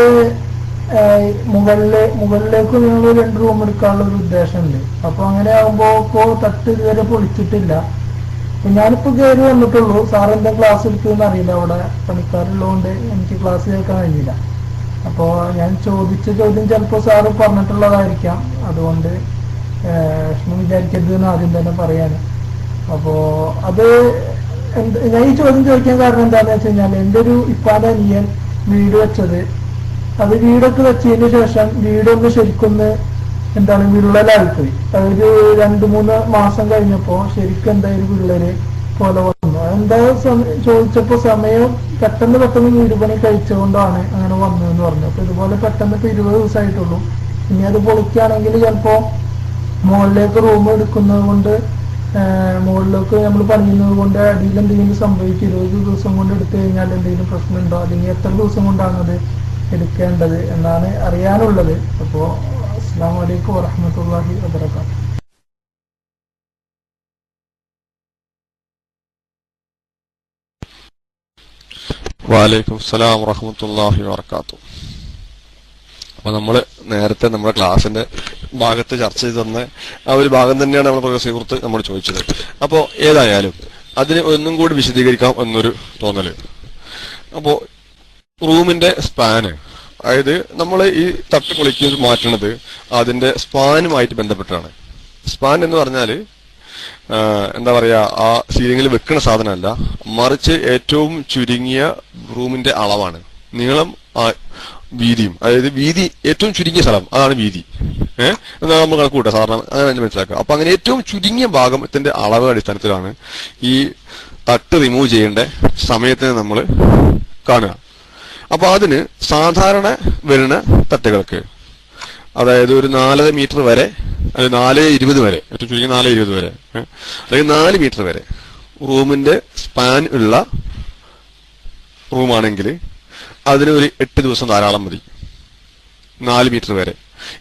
മുകളിലേക്ക് നിങ്ങൾ 2 റൂം എടുക്കാനുള്ള ഒരു ഉദ്ദേശമുണ്ട്. അപ്പൊ അങ്ങനെ ആകുമ്പോ ഇപ്പോ തട്ട് ഇതുവരെ പൊളിച്ചിട്ടില്ല. അപ്പൊ ഞാനിപ്പോ കയറി വന്നിട്ടുള്ളൂ. സാർ എന്താ ക്ലാസ് എടുക്കുമെന്ന് അറിയില്ല, അവിടെ പണിക്കാരുള്ളതുകൊണ്ട് എനിക്ക് ക്ലാസ് കേൾക്കാൻ കഴിഞ്ഞില്ല. അപ്പോ ഞാൻ ചോദിച്ച ചോദ്യം ചിലപ്പോ സാറ് പറഞ്ഞിട്ടുള്ളതായിരിക്കാം, അതുകൊണ്ട് വിഷമം വിചാരിക്കരുത് എന്ന് ആദ്യം തന്നെ പറയാണ്. അപ്പോ അത് ഞാൻ ഈ ചോദ്യം ചോദിക്കാൻ കാരണം എന്താണെന്ന് വെച്ച് കഴിഞ്ഞാൽ, എന്റെ ഒരു ഇപ്പാന്റെ അനിയൻ വീട് വെച്ചത്, അത് വീടൊക്കെ വെച്ചതിന് ശേഷം വീടൊന്ന് ശരിക്കൊന്ന് വിള്ളലായിപ്പോയി. അതൊരു 2-3 മാസം കഴിഞ്ഞപ്പോ ശരിക്കും എന്തായാലും വിള്ളല് പോലെ വന്നു. എന്താ ചോദിച്ചപ്പോ സമയം പെട്ടെന്ന് വീട് പണി കഴിച്ചുകൊണ്ടാണ് അങ്ങനെ വന്നതെന്ന് പറഞ്ഞു. അപ്പൊ ഇതുപോലെ പെട്ടെന്ന് ഇപ്പൊ 20 ദിവസമായിട്ടുള്ളൂ. ഇനി അത് പൊളിക്കുകയാണെങ്കിൽ ചിലപ്പോ മുകളിലേക്ക് റൂം എടുക്കുന്നത് കൊണ്ട്, മുകളിലേക്ക് നമ്മൾ പണിയുന്നത് കൊണ്ട് അടിയിൽ എന്തെങ്കിലും സംഭവിക്കും. 20 ദിവസം കൊണ്ട് എടുത്തു കഴിഞ്ഞാൽ എന്തെങ്കിലും പ്രശ്നമുണ്ടോ, അല്ലെങ്കിൽ എത്ര ദിവസം കൊണ്ടാണ് അത് എടുക്കേണ്ടത് എന്നാണ് അറിയാനുള്ളത്. അപ്പോ അസ്സലാമു അലൈക്കും വറഹ്മത്തുള്ളാഹി വബറകാതുഹു. വഅലൈക്കും അസ്സലാം വറഹ്മത്തുള്ളാഹി വബറകാതുഹു. അപ്പൊ നമ്മള് നേരത്തെ നമ്മുടെ ക്ലാസിന്റെ ഭാഗത്ത് ചർച്ച ചെയ്ത് തന്ന ആ ഒരു ഭാഗം തന്നെയാണ് നമ്മുടെ സുഹൃത്ത് നമ്മൾ ചോദിച്ചത്. അപ്പോ ഏതായാലും അതിന് ഒന്നും കൂടി വിശദീകരിക്കാം എന്നൊരു തോന്നല്. അപ്പോ റൂമിന്റെ സ്പാന്, അതായത് നമ്മൾ ഈ തട്ട് പൊളിക്ക് മാറ്റുന്നത് അതിന്റെ സ്പാനുമായിട്ട് ബന്ധപ്പെട്ടാണ്. സ്പാൻ എന്ന് പറഞ്ഞാല് എന്താ പറയാ ആ സീലിംഗിൽ വെക്കുന്ന സാധനമല്ല, മറിച്ച് ഏറ്റവും ചുരുങ്ങിയ റൂമിന്റെ അളവാണ്. നീളം വീതിയും, അതായത് വീതി ഏറ്റവും ചുരുങ്ങിയ സ്ഥലം അതാണ് വീതി. എന്നാ നമ്മൾ കണക്കൂട്ടെ സാധാരണ അങ്ങനെ മനസ്സിലാക്കുക. അപ്പൊ അങ്ങനെ ഏറ്റവും ചുരുങ്ങിയ ഭാഗത്തിന്റെ അളവ് അടിസ്ഥാനത്തിലാണ് ഈ തട്ട് റിമൂവ് ചെയ്യേണ്ട സമയത്തിന് നമ്മൾ കാണുക. അപ്പൊ അതിന് സാധാരണ വരുന്ന തട്ടുകൾക്ക്, അതായത് ഒരു 4 മീറ്റർ വരെ, അത് 4:20 വരെ, ഏറ്റവും ചുരുങ്ങിയ 4:20 വരെ, അല്ലെങ്കിൽ 4 മീറ്റർ വരെ റൂമിന്റെ സ്പാൻ ഉള്ള റൂമാണെങ്കിൽ അതിന് ഒരു 8 ദിവസം ധാരാളം മതി, 4 മീറ്റർ വരെ.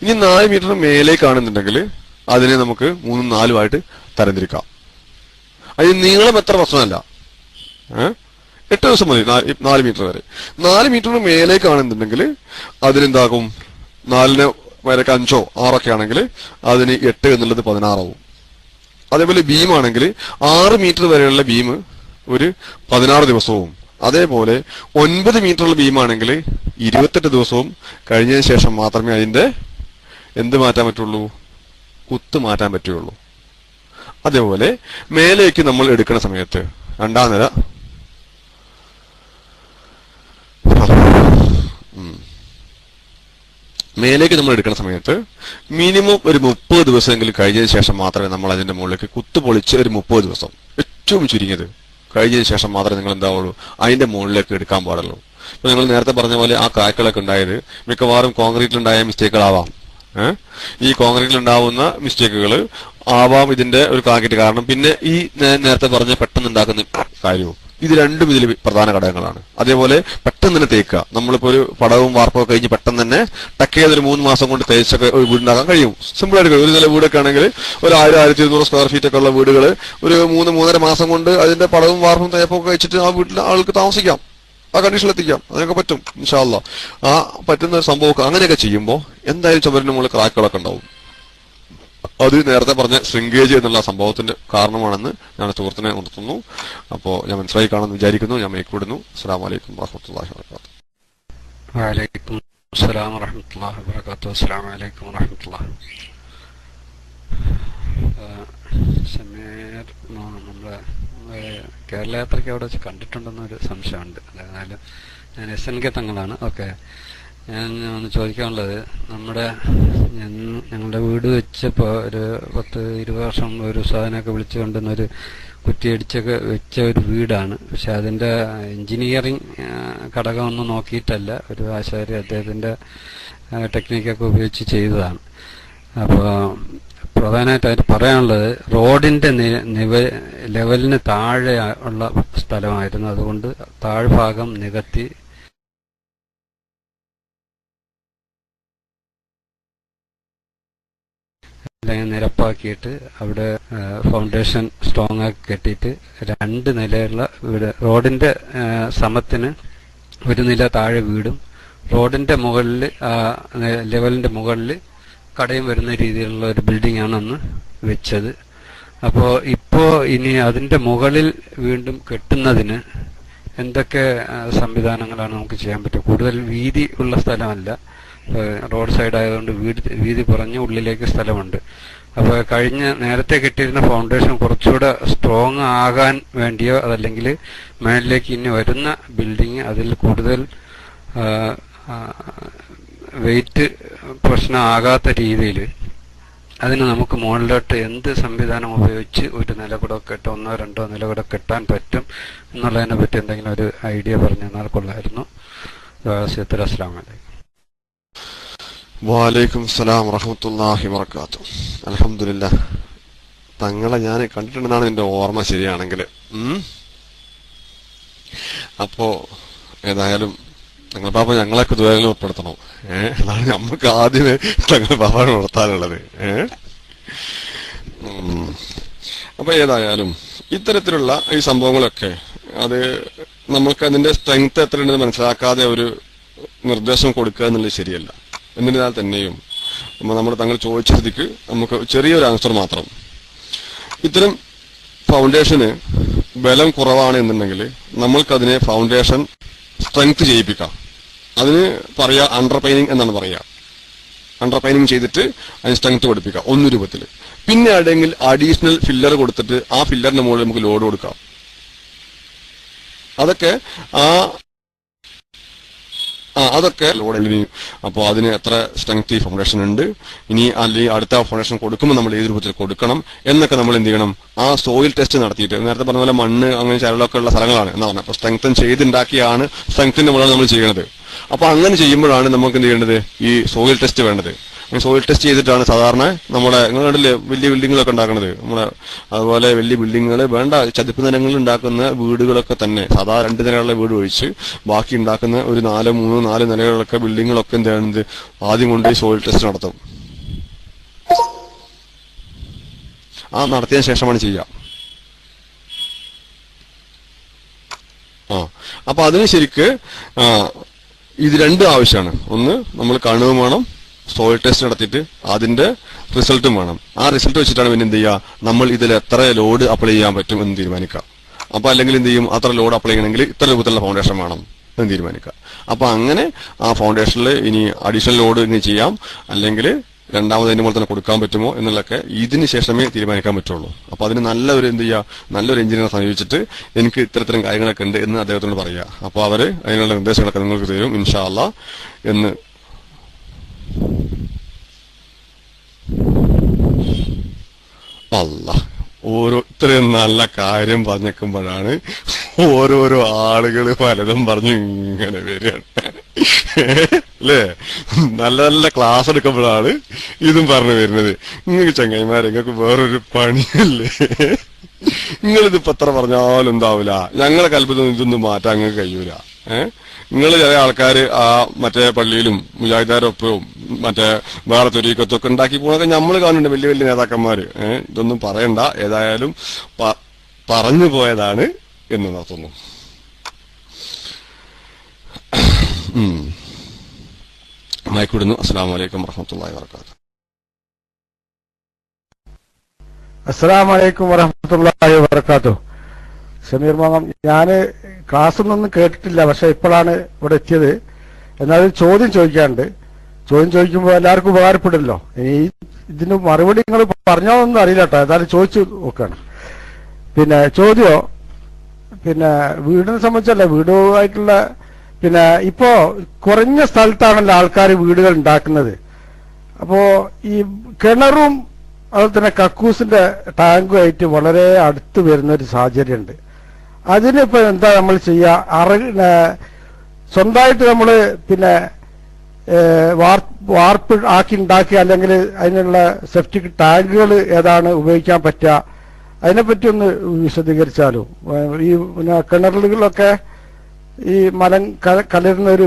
ഇനി 4 മീറ്റർ മേലേക്കാണെന്നുണ്ടെങ്കിൽ അതിനെ നമുക്ക് 3ഉം 4ഉം ആയിട്ട് തരംതിരിക്കാം. അതിന് നീളം എത്ര പ്രശ്നമല്ല, 8 ദിവസം മതി 4 മീറ്റർ വരെ. 4 മീറ്റർ മേലേക്കാണെന്നുണ്ടെങ്കിൽ അതിനെന്താകും, 4ന് വരക്ക് 5ഓ 6ഒക്കെ ആണെങ്കിൽ അതിന് 8 എന്നുള്ളത് 16 ആവും. അതേപോലെ ബീമാണെങ്കിൽ 6 മീറ്റർ വരെയുള്ള ബീം ഒരു 16 ദിവസവും, അതേപോലെ 9 മീറ്ററുള്ള ബീമാണെങ്കിൽ 28 ദിവസവും കഴിഞ്ഞതിന് ശേഷം മാത്രമേ അതിന്റെ എന്ത് മാറ്റാൻ പറ്റുള്ളൂ, കുത്ത് മാറ്റാൻ പറ്റുള്ളൂ. അതേപോലെ മേലേക്ക് നമ്മൾ എടുക്കുന്ന സമയത്ത്, രണ്ടാം നില മേലേക്ക് നമ്മൾ എടുക്കുന്ന സമയത്ത് മിനിമം ഒരു 30 ദിവസമെങ്കിലും കഴിഞ്ഞതിന് ശേഷം മാത്രമേ നമ്മൾ അതിന്റെ മുകളിലേക്ക് കുത്ത് പൊളിച്ച് ഒരു 30 ദിവസം ഏറ്റവും ചുരുങ്ങിയത് കഴിഞ്ഞതിന് ശേഷം മാത്രമേ നിങ്ങൾ എന്താവുള്ളൂ അതിന്റെ മുകളിലേക്ക് എടുക്കാൻ പാടുള്ളൂ. ഇപ്പൊ നിങ്ങൾ നേരത്തെ പറഞ്ഞ പോലെ ആ ക്രാക്കുകളൊക്കെ ഉണ്ടായത് മിക്കവാറും കോൺക്രീറ്റിലുണ്ടായ മിസ്റ്റേക്കുകളാവാം. ഈ കോൺക്രീറ്റിൽ ഉണ്ടാവുന്ന മിസ്റ്റേക്കുകൾ ആവാം ഇതിന്റെ ഒരു കാക്കിട്ട് കാരണം. പിന്നെ ഈ നേരത്തെ പറഞ്ഞ പെട്ടെന്ന് ഉണ്ടാക്കുന്ന കാര്യവും, ഇത് രണ്ടും ഇതിൽ പ്രധാന ഘടകങ്ങളാണ്. അതേപോലെ പെട്ടെന്ന് തന്നെ തേക്കുക. നമ്മളിപ്പോ ഒരു പടവും വാർപ്പൊക്കെ കഴിഞ്ഞ് പെട്ടെന്ന് തന്നെ ടക്ക് ചെയ്തൊരു 3 മാസം കൊണ്ട് തേച്ചൊക്കെ ഒരു വീടുണ്ടാക്കാൻ കഴിയും. സിമ്പിൾ ആയിട്ട് കഴിയും. ഒരു നില വീടൊക്കെ ആണെങ്കിൽ ഒരു 1000-1200 സ്ക്വയർ ഫീറ്റ് ഒക്കെ ഉള്ള വീടുകൾ ഒരു 3-3.5 മാസം കൊണ്ട് അതിന്റെ പടവും വാർപ്പും തേപ്പൊക്കെ വെച്ചിട്ട് ആ വീട്ടിൽ ആൾക്ക് താമസിക്കാം, ആ കണ്ടീഷനിൽ എത്തിക്കാം. അതിനൊക്കെ പറ്റും ഇൻഷാ അല്ലാഹ്. ആ പറ്റുന്ന സംഭവമൊക്കെ അങ്ങനെയൊക്കെ ചെയ്യുമ്പോൾ എന്തായാലും ചുമരിന്റെ മുകളിൽ ക്രാക്കുകളൊക്കെ ഉണ്ടാവും. അത് നേരത്തെ പറഞ്ഞ ശൃംഗേജ് എന്നുള്ള സംഭവത്തിന്റെ കാരണമാണെന്ന് ഞാൻ സുഹൃത്തിനെ ഉണർത്തുന്നു. അപ്പോ ഞാൻ മനസ്സിലായി കാണുമെന്ന് വിചാരിക്കുന്നു. ഞാൻ മൈക്കൂടുന്നു. അസ്സലാമു അലൈക്കും വറഹ്മത്തുള്ളാഹി വബറകാതുഹു. വഅലൈക്കും അസ്സലാം വറഹ്മത്തുള്ളാഹി വബറകാതുഹു. അസ്സലാമു അലൈക്കും വറഹ്മത്തുള്ളാഹി. സമീർ നമ്മുടെ കേരള യാത്രയ്ക്ക് അവിടെ വെച്ച് കണ്ടിട്ടുണ്ടെന്നൊരു സംശയമുണ്ട്. ഏതായാലും ഞാൻ SNK തങ്ങളാണ്. ഓക്കെ, ഞാൻ ഒന്ന് ചോദിക്കാനുള്ളത്, ഞങ്ങളുടെ വീട് വെച്ചപ്പോൾ ഒരു 10-20 വർഷം ഒരു സാധനമൊക്കെ വിളിച്ചു കൊണ്ടുവന്നൊരു കുറ്റിയടിച്ചൊക്കെ വെച്ച ഒരു വീടാണ്. പക്ഷെ അതിന്റെ എഞ്ചിനീയറിംഗ് ഘടകമൊന്നും നോക്കിയിട്ടല്ല, ഒരു ആശാരി അദ്ദേഹത്തിന്റെ ടെക്നിക്കൊക്കെ ഉപയോഗിച്ച് ചെയ്തതാണ്. അപ്പോൾ പ്രധാനമായിട്ട് അതിന് പറയാനുള്ളത്, റോഡിന്റെ ലെവലിന് താഴെ ഉള്ള സ്ഥലമായിരുന്നു. അതുകൊണ്ട് താഴ്ഭാഗം നികത്തി അല്ലെങ്കിൽ നിരപ്പാക്കിയിട്ട് അവിടെ ഫൗണ്ടേഷൻ സ്ട്രോങ് ആക്കി കെട്ടിയിട്ട് 2 നിലയുള്ള വീട്, റോഡിന്റെ സമത്തിന് ഒരു നില താഴെ വീടും റോഡിന്റെ മുകളിൽ ലെവലിന്റെ മുകളിൽ കടയും വരുന്ന രീതിയിലുള്ള ഒരു ബിൽഡിംഗ് ആണ് അന്ന് വെച്ചത്. അപ്പോൾ ഇനി അതിന്റെ മുകളിൽ വീണ്ടും കെട്ടുന്നതിന് എന്തൊക്കെ സംവിധാനങ്ങളാണ് നമുക്ക് ചെയ്യാൻ പറ്റുക? കൂടുതൽ വീതി ഉള്ള സ്ഥലമല്ല, റോഡ് സൈഡ് ആയതുകൊണ്ട് വീതി കുറഞ്ഞ് ഉള്ളിലേക്ക് സ്ഥലമുണ്ട്. അപ്പോൾ നേരത്തെ കെട്ടിയിരുന്ന ഫൗണ്ടേഷൻ കുറച്ചുകൂടെ സ്ട്രോങ് ആകാൻ വേണ്ടിയോ അതല്ലെങ്കിൽ മേളിലേക്ക് ഇനി വരുന്ന ബിൽഡിങ് അതിൽ കൂടുതൽ വെയിറ്റ് പ്രശ്നമാകാത്ത രീതിയിൽ അതിന് നമുക്ക് മുകളിലോട്ട് എന്ത് സംവിധാനം ഉപയോഗിച്ച് ഒരു നില കൂടെ കെട്ടോ 1-2 നില കൂടെ കെട്ടാൻ പറ്റും എന്നുള്ളതിനെ പറ്റി എന്തെങ്കിലും ഒരു ഐഡിയ പറഞ്ഞു തന്നാൽ കൊള്ളായിരുന്നു. അസ്സലാമു അലൈക്കും. വഅലൈക്കും സലാം വറഹ്മത്തുള്ളാഹി വബറകാതുഹു. അൽഹംദുലില്ലാഹ്, തങ്ങളെ ഞാൻ കണ്ടിട്ടുണ്ടെന്നാണ് എന്റെ ഓർമ്മ ശരിയാണെങ്കിൽ. അപ്പോ ഏതായാലും തങ്ങൾ പാപ്പ ഞങ്ങളൊക്കെ ദുആയിൽ ഉൾപ്പെടുത്തണം. അതാണ് നമുക്ക് ആദ്യമേ തങ്ങൾ പാപ്പാണ് ഉണർത്താനുള്ളത്. അപ്പൊ ഏതായാലും ഇത്തരത്തിലുള്ള ഈ സംഭവങ്ങളൊക്കെ അത് നമുക്ക് അതിന്റെ സ്ട്രെങ്ത് എത്രയുണ്ടെന്ന് മനസ്സിലാക്കാതെ ഒരു നിർദ്ദേശം കൊടുക്കുക എന്നുള്ളത് ശരിയല്ല. എന്നിരുന്നാൽ തന്നെയും നമ്മൾ തങ്ങൾ ചോദിച്ച സ്ഥിതിക്ക് നമുക്ക് ചെറിയൊരു ആൻസർ മാത്രം. ഇത്തരം ഫൗണ്ടേഷന് ബലം കുറവാണ് എന്നുണ്ടെങ്കിൽ നമ്മൾക്കതിനെ ഫൗണ്ടേഷൻ സ്ട്രെങ്ത് ചെയ്യിപ്പിക്കാം. അതിന് പറയാ അണ്ടർ പെയിനിങ് എന്നാണ് പറയുക. അണ്ടർ പൈനിങ് ചെയ്തിട്ട് അതിന് സ്ട്രെങ്ത് പഠിപ്പിക്കാം 1 രൂപത്തിൽ. പിന്നെ എവിടെയെങ്കിൽ അഡീഷണൽ ഫില്ലർ കൊടുത്തിട്ട് ആ ഫില്ലറിന്റെ മുകളിൽ നമുക്ക് ലോഡ് കൊടുക്കാം. അതൊക്കെ അതൊക്കെ ലോഡ്. അപ്പോൾ അതിന് എത്ര സ്ട്രെങ്ത് ഈ ഫൗണ്ടേഷൻ ഉണ്ട്, ഇനി അല്ലെങ്കിൽ അടുത്ത ഫൗണ്ടേഷൻ കൊടുക്കുമ്പോൾ നമ്മൾ ഏത് രൂപത്തിൽ കൊടുക്കണം എന്നൊക്കെ നമ്മൾ എന്ത് ചെയ്യണം, ആ സോയിൽ ടെസ്റ്റ് നടത്തിയിട്ട്, നേരത്തെ പറഞ്ഞ പോലെ മണ്ണ് അങ്ങനെ ചരലൊക്കെ ഉള്ള സ്ഥലങ്ങളാണ് എന്നാ പറഞ്ഞത്. അപ്പൊ സ്ട്രെങ്തൻ ചെയ്തുണ്ടാക്കിയാണ് സ്ട്രെങ്ത്തിന്റെ മുകളിൽ നമ്മൾ ചെയ്യണത്. അപ്പൊ അങ്ങനെ ചെയ്യുമ്പോഴാണ് നമുക്ക് എന്ത് ചെയ്യേണ്ടത്, ഈ സോയിൽ ടെസ്റ്റ് വേണ്ടത്. സോയിൽ ടെസ്റ്റ് ചെയ്തിട്ടാണ് സാധാരണ നമ്മളെ, നിങ്ങൾ കണ്ടില്ലേ വലിയ ബിൽഡിങ്ങുകളൊക്കെ ഉണ്ടാക്കുന്നത്, നമ്മളെ അതുപോലെ വലിയ ബിൽഡിങ്ങുകൾ വേണ്ട ചതുപ്പ് നിലങ്ങളിൽ ഉണ്ടാക്കുന്ന വീടുകളൊക്കെ തന്നെ സാധാരണ 2 നിലയുള്ള വീട് ഒഴിച്ച് ബാക്കി ഉണ്ടാക്കുന്ന ഒരു 4 നിലകളിലൊക്കെ ബിൽഡിങ്ങുകളൊക്കെ എന്താണ് ആദ്യം കൊണ്ട് സോയിൽ ടെസ്റ്റ് നടത്തും. നടത്തിയതിനു ശേഷമാണ് ചെയ്യുക. അപ്പൊ അതിന് ശരിക്ക് ഇത് 2 ആവശ്യമാണ്. ഒന്ന് നമ്മൾ കാണുകയും വേണം, സോയിൽ ടെസ്റ്റ് നടത്തിയിട്ട് അതിന്റെ റിസൾട്ടും വേണം. ആ റിസൾട്ട് വെച്ചിട്ടാണ് പിന്നെ എന്ത് ചെയ്യുക, നമ്മൾ ഇതിൽ എത്ര ലോഡ് അപ്ലൈ ചെയ്യാൻ പറ്റും എന്ന് തീരുമാനിക്കാം. അപ്പൊ അല്ലെങ്കിൽ എന്ത് ചെയ്യും, അത്ര ലോഡ് അപ്ലൈ ചെയ്യണമെങ്കിൽ ഇത്ര രൂപത്തിലുള്ള ഫൗണ്ടേഷൻ വേണം എന്ന് തീരുമാനിക്കാം. അപ്പൊ അങ്ങനെ ആ ഫൗണ്ടേഷനിൽ ഇനി അഡീഷണൽ ലോഡ് ഇനി ചെയ്യാം, അല്ലെങ്കിൽ രണ്ടാമത് അതിന്റെ പോലെ തന്നെ കൊടുക്കാൻ പറ്റുമോ എന്നുള്ളതൊക്കെ ഇതിന് ശേഷമേ തീരുമാനിക്കാൻ പറ്റുള്ളൂ. അപ്പൊ അതിന് നല്ലൊരു എന്ത് ചെയ്യുക, നല്ലൊരു എഞ്ചിനീയറെ സമീപിച്ചിട്ട് എനിക്ക് ഇത്തരത്തിലും കാര്യങ്ങളൊക്കെ ഉണ്ട് എന്ന് അദ്ദേഹത്തോട് പറയുക. അപ്പൊ അവര് അതിനുള്ള നിർദ്ദേശങ്ങളൊക്കെ നിങ്ങൾക്ക് തരും ഇൻഷാ അല്ലാഹ് എന്ന്. ഇത്രയും നല്ല കാര്യം പറഞ്ഞേക്കുമ്പോഴാണ് ഓരോരോ ആളുകൾ പലതും പറഞ്ഞു ഇങ്ങനെ വരികയാണ് അല്ലേ. നല്ല നല്ല ക്ലാസ് എടുക്കുമ്പോഴാണ് ഇതും പറഞ്ഞു വരുന്നത്. നിങ്ങൾക്ക് ചങ്ങായിമാരെ, നിങ്ങൾക്ക് വേറൊരു പണിയല്ലേ, നിങ്ങളിതിപ്പോ എത്ര പറഞ്ഞാലും എന്താവൂല. ഞങ്ങളെ കൽപ്പന ഇതൊന്നും മാറ്റാൻ നിങ്ങൾക്ക് കഴിയൂല. നിങ്ങൾ ചില ആൾക്കാര് മറ്റേ പള്ളിയിലും മുജാഹിദാരൊപ്പവും മറ്റേ വേറെ തൊരീക്കത്തൊക്കെ ഉണ്ടാക്കി പോണൊക്കെ നമ്മൾ കാണുന്നുണ്ട്, വലിയ വലിയ നേതാക്കന്മാര്. ഇതൊന്നും പറയണ്ട, ഏതായാലും പറഞ്ഞു പോയതാണ് എന്ന് നടത്തുന്നു. മയക്കിടുന്നു. അസ്സലാമു അലൈക്കും വറഹ്മത്തുള്ളാഹി വബറകാതുഹു. അസ്സലാമു അലൈക്കും വറഹ്മത്തുള്ളാഹി വബറകാതുഹു. ഷമീർ മാമ, ഞാന് ക്ലാസ്സൊന്നും കേട്ടിട്ടില്ല, പക്ഷെ ഇപ്പോഴാണ് ഇവിടെ എത്തിയത്. എന്നാലും ചോദ്യം ചോദിക്കാണ്ട്. ചോദ്യം ചോദിക്കുമ്പോൾ എല്ലാവർക്കും ഉപകാരപ്പെടില്ലോ. ഇതിന് മറുപടി നിങ്ങൾ പറഞ്ഞോന്നൊന്നും അറിയില്ല കേട്ടോ, ഏതായാലും ചോദിച്ചു നോക്കാണ്. പിന്നെ ചോദ്യോ, പിന്നെ വീടിനെ സംബന്ധിച്ചല്ല, വീടുമായിട്ടുള്ള പിന്നെ ഇപ്പോ കുറഞ്ഞ സ്ഥലത്താണല്ലോ ആൾക്കാർ വീടുകൾ ഉണ്ടാക്കുന്നത്. അപ്പോ ഈ കിണറും അതുപോലെ തന്നെ കക്കൂസിന്റെ ടാങ്കുമായിട്ട് വളരെ അടുത്ത് വരുന്ന ഒരു സാഹചര്യമുണ്ട്. അതിനിപ്പോ എന്താ നമ്മൾ ചെയ്യുക? സ്വന്തമായിട്ട് നമ്മൾ പിന്നെ വാർപ്പ് ആക്കി ഉണ്ടാക്കി, അല്ലെങ്കിൽ അതിനുള്ള സെപ്റ്റിക് ടാങ്കുകൾ ഏതാണ് ഉപയോഗിക്കാൻ പറ്റുക, അതിനെപ്പറ്റി ഒന്ന് വിശദീകരിച്ചാലോ. ഈ പിന്നെ കിണറുകളിലൊക്കെ ഈ മലം കലരുന്ന ഒരു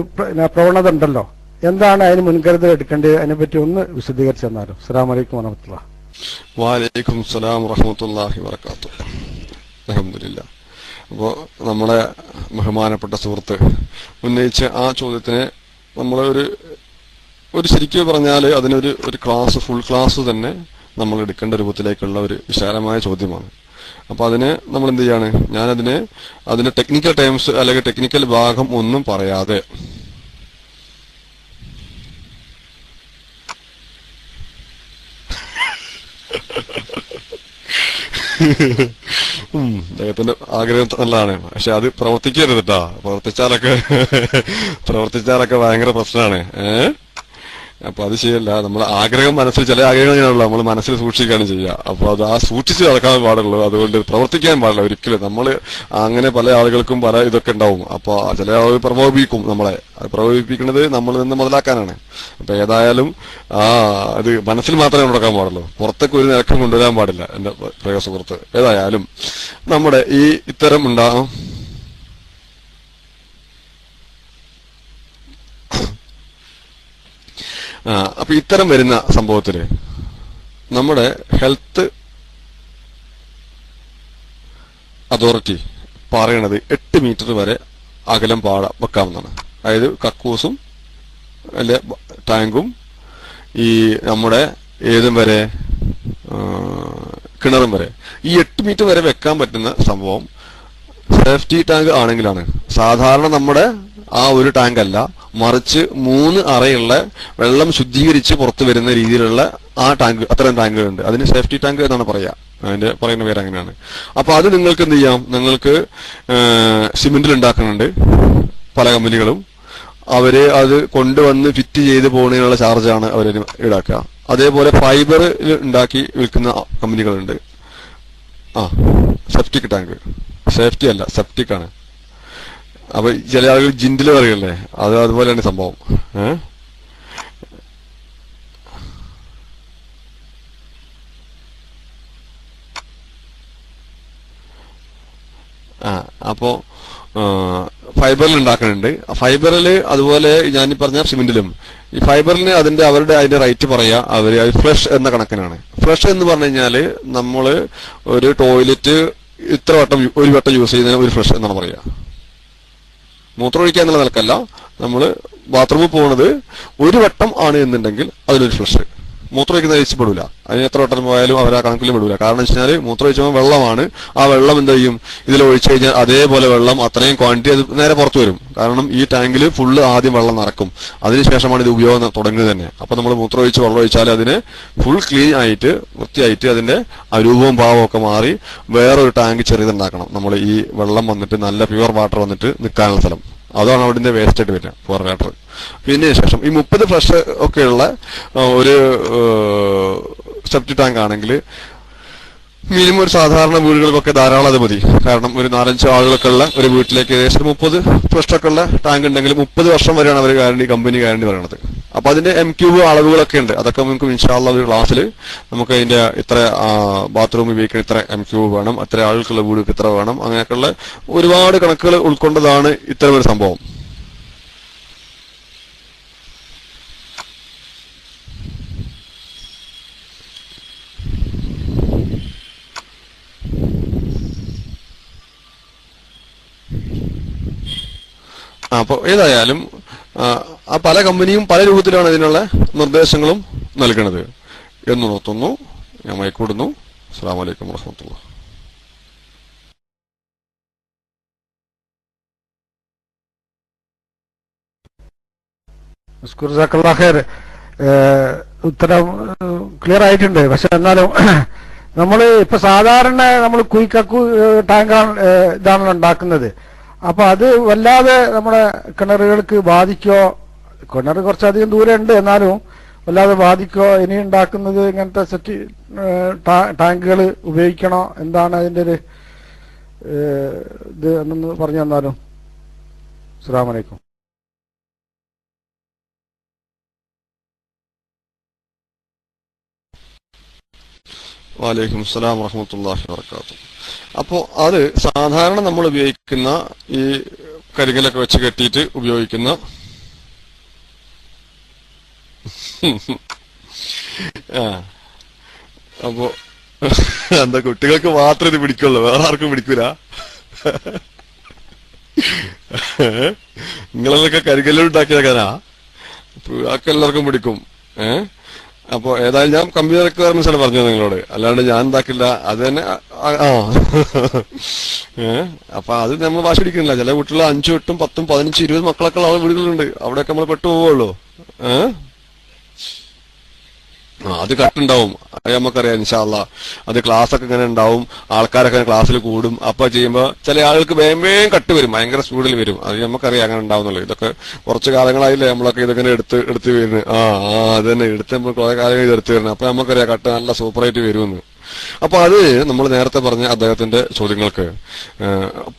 പ്രവണത ഉണ്ടല്ലോ, എന്താണ് അതിന് മുൻകരുതൽ എടുക്കേണ്ടത്, അതിനെപ്പറ്റി ഒന്ന് വിശദീകരിച്ചു തന്നാലോ. അസ്സലാമു അലൈക്കും വറഹ്മത്തുള്ളാഹി. വഅലൈക്കും സലാം വറഹ്മത്തുള്ളാഹി വബറകാതുഹു. അൽഹംദുലില്ലാ. അപ്പോ നമ്മുടെ ബഹുമാനപ്പെട്ട സുഹൃത്ത് ഉന്നയിച്ച ആ ചോദ്യത്തിന് നമ്മളെ ഒരു ശരിക്കും പറഞ്ഞാൽ അതിനൊരു ക്ലാസ്, ഫുൾ ക്ലാസ് തന്നെ നമ്മൾ എടുക്കേണ്ട രൂപത്തിലേക്കുള്ള ഒരു വിശാലമായ ചോദ്യമാണ്. അപ്പൊ അതിന് നമ്മൾ എന്ത് ചെയ്യാണ്, അതിന്റെ ടെക്നിക്കൽ ടേംസ് അല്ലെങ്കിൽ ടെക്നിക്കൽ ഭാഗം ഒന്നും പറയാതെ അദ്ദേഹത്തിന്റെ ആഗ്രഹം നല്ലതാണ്, പക്ഷെ അത് പ്രവർത്തിക്കരുത് കേട്ടാ. പ്രവർത്തിച്ചാലൊക്കെ ഭയങ്കര പ്രശ്നമാണ്. അപ്പൊ അത് ചെയ്യല്ല. നമ്മൾ ആഗ്രഹം മനസ്സിൽ, ചില ആഗ്രഹങ്ങൾ ഇങ്ങനെയുള്ള നമ്മൾ മനസ്സിൽ സൂക്ഷിക്കുകയാണ് ചെയ്യുക. അപ്പൊ അത് സൂക്ഷിച്ച് നടക്കാൻ പാടുള്ളൂ, അതുകൊണ്ട് പ്രവർത്തിക്കാൻ പാടില്ല ഒരിക്കലും. നമ്മൾ അങ്ങനെ പല ആളുകൾക്കും പല ഇതൊക്കെ ഉണ്ടാവും. അപ്പൊ ചില ആളുകൾ പ്രകോപിപ്പിക്കും നമ്മളെ. അത് പ്രകോപിപ്പിക്കുന്നത് നമ്മൾ നിന്ന് മുതലാക്കാനാണ്. അപ്പൊ ഏതായാലും അത് മനസ്സിൽ മാത്രമേ നടക്കാൻ പാടുള്ളൂ, പുറത്തേക്ക് ഒരു നിരക്കം കൊണ്ടുവരാൻ പാടില്ല എന്റെ പ്രിയ സുഹൃത്ത്. ഏതായാലും നമ്മുടെ ഈ ഇത്തരം ഉണ്ടാകും അപ്പൊ ഇത്തരം വരുന്ന സംഭവത്തില് നമ്മുടെ ഹെൽത്ത് അതോറിറ്റി പറയണത് 8 മീറ്റർ വരെ അകലം വെക്കാമെന്നാണ്. അതായത് കക്കൂസും അല്ലെ ടാങ്കും ഈ നമ്മുടെ ഏതും വരെ കിണറും വരെ ഈ 8 മീറ്റർ വരെ വെക്കാൻ പറ്റുന്ന സംഭവം സേഫ്റ്റി ടാങ്ക് ആണെങ്കിലാണ്. സാധാരണ നമ്മുടെ ആ ഒരു ടാങ്ക് അല്ല, മറിച്ച് 3 അറയുള്ള വെള്ളം ശുദ്ധീകരിച്ച് പുറത്തു വരുന്ന രീതിയിലുള്ള ആ ടാങ്ക്, അത്തരം ടാങ്കുകളുണ്ട്. അതിന് സേഫ്റ്റി ടാങ്ക് എന്നാണ് പറയുക, അതിന്റെ പറയുന്ന പേര് അങ്ങനെയാണ്. അപ്പൊ അത് നിങ്ങൾക്ക് എന്ത് ചെയ്യാം, നിങ്ങൾക്ക് സിമെന്റിൽ ഉണ്ടാക്കുന്നുണ്ട് പല കമ്പനികളും. അവര് അത് കൊണ്ടുവന്ന് ഫിറ്റ് ചെയ്ത് പോകുന്നതിനുള്ള ചാർജാണ് അവർ ഈടാക്കുക. അതേപോലെ ഫൈബർ ഉണ്ടാക്കി വിൽക്കുന്ന കമ്പനികളുണ്ട്. സെപ്റ്റിക് ടാങ്ക്, സേഫ്റ്റി അല്ല സെപ്റ്റിക് ആണ്. അപ്പൊ ചില ആളുകൾ ജിൻഡില് പറയല്ലേ, അത് അതുപോലെയാണ് സംഭവം. അപ്പോ ഫൈബറിൽ ഉണ്ടാക്കുന്നുണ്ട്. ഫൈബറിൽ അതുപോലെ ഞാൻ പറഞ്ഞ സിമെന്റിലും ഈ ഫൈബറിന് അവരുടെ റേറ്റ് പറയാ അവര് ഫ്ലഷ് എന്ന കണക്കിനാണ്. ഫ്ലഷ് എന്ന് പറഞ്ഞു കഴിഞ്ഞാല് നമ്മള് ഒരു ടോയ്ലറ്റ് ഒരു വട്ടം യൂസ് ചെയ്യുന്നതിന് ഒരു ഫ്ലഷ് എന്നാണ് പറയാ. മൂത്രമൊഴിക്കുക എന്നുള്ള നിലക്കല്ല, നമ്മള് ബാത്റൂമിൽ പോകുന്നത് ഒരു വട്ടം ആണ് എന്നുണ്ടെങ്കിൽ അതിനൊരു ഫ്ലഷ്. മൂത്രമൊഴിക്കുന്ന കഴിച്ചപ്പെടില്ല, അതിന് എത്ര വട്ടം പോയാലും അവർ ആ കണക്കിലും പെടില്ല. കാരണം എന്ന് വെച്ചാൽ മൂത്രമൊഴിച്ചപ്പോൾ വെള്ളമാണ്, ആ വെള്ളം എന്ത് ചെയ്യും, ഇതിൽ ഒഴിച്ചു കഴിഞ്ഞാൽ അതേപോലെ വെള്ളം അത്രയും ക്വാണ്ടിറ്റി അത് നേരെ പുറത്തു വരും. കാരണം ഈ ടാങ്കിൽ ഫുള്ള് ആദ്യം വെള്ളം നിറക്കും, അതിനുശേഷമാണ് ഇത് ഉപയോഗം തുടങ്ങുന്നത് തന്നെ. അപ്പൊ നമ്മൾ മൂത്രമൊഴിച്ച് വെള്ളം ഒഴിച്ചാൽ അതിന് ഫുൾ ക്ലീൻ ആയിട്ട് വൃത്തിയായിട്ട് അതിന്റെ രൂപവും ഭാവവും ഒക്കെ മാറി വേറൊരു ടാങ്ക് ചെറിയതുണ്ടാക്കണം. നമ്മൾ ഈ വെള്ളം വന്നിട്ട് നല്ല പ്യുവർ വാട്ടർ വന്നിട്ട് നിൽക്കാനുള്ള സ്ഥലം, അതാണ് അവിടുത്തെ വേസ്റ്റ് ആയിട്ട് വരിക, പ്യുവർ വാട്ടർ. പിന്നെ ശേഷം ഈ 30 ഫ്ലഷ് ഒക്കെയുള്ള ഒരു സെപ്റ്റി ടാങ്ക് ആണെങ്കിൽ മിനിമം ഒരു സാധാരണ വീടുകൾക്കൊക്കെ ധാരാളം അത് മതി. കാരണം ഒരു 4-5 ആളുകളൊക്കെ ഉള്ള ഒരു വീട്ടിലേക്ക് ഏകദേശം 30 ഫ്ലഷ് ഒക്കെ ഉള്ള ടാങ്ക് ഉണ്ടെങ്കിൽ 30 വർഷം വരെയാണ് അവർ കമ്പനി ഗ്യാരണ്ടി പറയുന്നത്. അപ്പൊ അതിന്റെ M³ അളവുകളൊക്കെ ഉണ്ട്. അതൊക്കെ നമുക്ക് ഇൻഷാ അല്ലാഹ് ഒരു ക്ലാസ്സിൽ നമുക്ക് അതിന്റെ ഇത്ര ബാത്റൂം ഉപയോഗിക്കാൻ ഇത്ര M³ വേണം, അത്ര ആളുകൾക്കുള്ള വീടുകൾക്ക് ഇത്ര വേണം, അങ്ങനെയൊക്കെയുള്ള ഒരുപാട് കണക്കുകൾ ഉൾക്കൊണ്ടതാണ് ഇത്തരം ഒരു സംഭവം. അപ്പൊ ഏതായാലും പല കമ്പനിയും പല രൂപത്തിലാണ് ഇതിനുള്ള നിർദ്ദേശങ്ങളും നൽകുന്നത് എന്ന് നോക്കുന്നു. ഞാൻ മയക്കൂടുന്നു. അസ്സലാമു അലൈക്കും വറഹ്മത്തുള്ളാഹി. ഉത്തരം ക്ലിയർ ആയിട്ടുണ്ട്. പക്ഷെ എന്നാലും നമ്മൾ ഇപ്പൊ സാധാരണ നമ്മൾ കുയിക്കക്കു ടാങ്കാണ് ഇതാണല്ലോ ഉണ്ടാക്കുന്നത്. അപ്പൊ അത് വല്ലാതെ നമ്മുടെ കിണറുകൾക്ക് ബാധിക്കോ? കിണർ കുറച്ചധികം ദൂരം ഉണ്ട്, എന്നാലും വല്ലാതെ ബാധിക്കോ? ഇനി ഉണ്ടാക്കുന്നത് ഇങ്ങനത്തെ സെറ്റ് ടാങ്കുകൾ ഉപയോഗിക്കണോ? എന്താണ് അതിന്റെ ഒരു ഇത് എന്നൊന്ന് പറഞ്ഞു തന്നാലും. അസ്സലാമു അലൈക്കും. വലൈക്കും അസ്സലാം വറഹ്മത്തുള്ളാഹി വബറകാതുഹു. അപ്പോ അത് സാധാരണ നമ്മൾ ഉപയോഗിക്കുന്ന ഈ കരിങ്കലൊക്കെ വെച്ച് കെട്ടിയിട്ട് ഉപയോഗിക്കുന്ന അപ്പോ എന്താ കുട്ടികൾക്ക് മാത്രമേ ഇത് പിടിക്കുള്ളൂ, വേറെ ആർക്കും പിടിക്കൂല. നിങ്ങളൊക്കെ കരിങ്കല്ലുണ്ടാക്കിയതാ, അതൊക്കെ എല്ലാവർക്കും പിടിക്കും. അപ്പൊ ഏതായാലും ഞാൻ കമ്പ്യൂട്ടർ റിക്വയർമെന്റ്സ് ആണ് പറഞ്ഞത് നിങ്ങളോട്, അല്ലാണ്ട് ഞാൻ എന്താക്കില്ല. അത് തന്നെ അപ്പൊ അത് നമ്മൾ വാശി പിടിക്കുന്നില്ല. ചില വീട്ടിൽ 5, 8, 10, 15, 20 മക്കളൊക്കെ ഉള്ള വീടുകളുണ്ട്. അവിടെയൊക്കെ നമ്മൾ പെട്ടുപോവുള്ളൂ. അത് കട്ടുണ്ടാവും, അത് നമുക്കറിയാം. ഇൻഷാ അല്ലാഹ് അത് ക്ലാസ് ഒക്കെ ഇങ്ങനെ ഉണ്ടാവും, ആൾക്കാരൊക്കെ ക്ലാസ്സിൽ കൂടും. അപ്പൊ ചെയ്യുമ്പോ ചില ആളുകൾക്ക് വേഗം കട്ട് വരും, ഭയങ്കര സ്പീഡിൽ വരും. അത് നമുക്കറിയാം അങ്ങനെ ഉണ്ടാവുന്നുള്ളൂ. ഇതൊക്കെ കുറച്ച് കാലങ്ങളായില്ലേ നമ്മളൊക്കെ ഇതൊക്കെ എടുത്ത് വരുന്നത്. അത് തന്നെ എടുത്ത് നമ്മൾ കുറെ കാലങ്ങൾ ഇത് എടുത്ത് വരുന്നത്. അപ്പൊ നമുക്കറിയാം കട്ട് നല്ല സൂപ്പറായിട്ട് വരുമെന്ന്. അപ്പൊ അത് നമ്മൾ നേരത്തെ പറഞ്ഞ അദ്ദേഹത്തിന്റെ ചോദ്യങ്ങൾക്ക്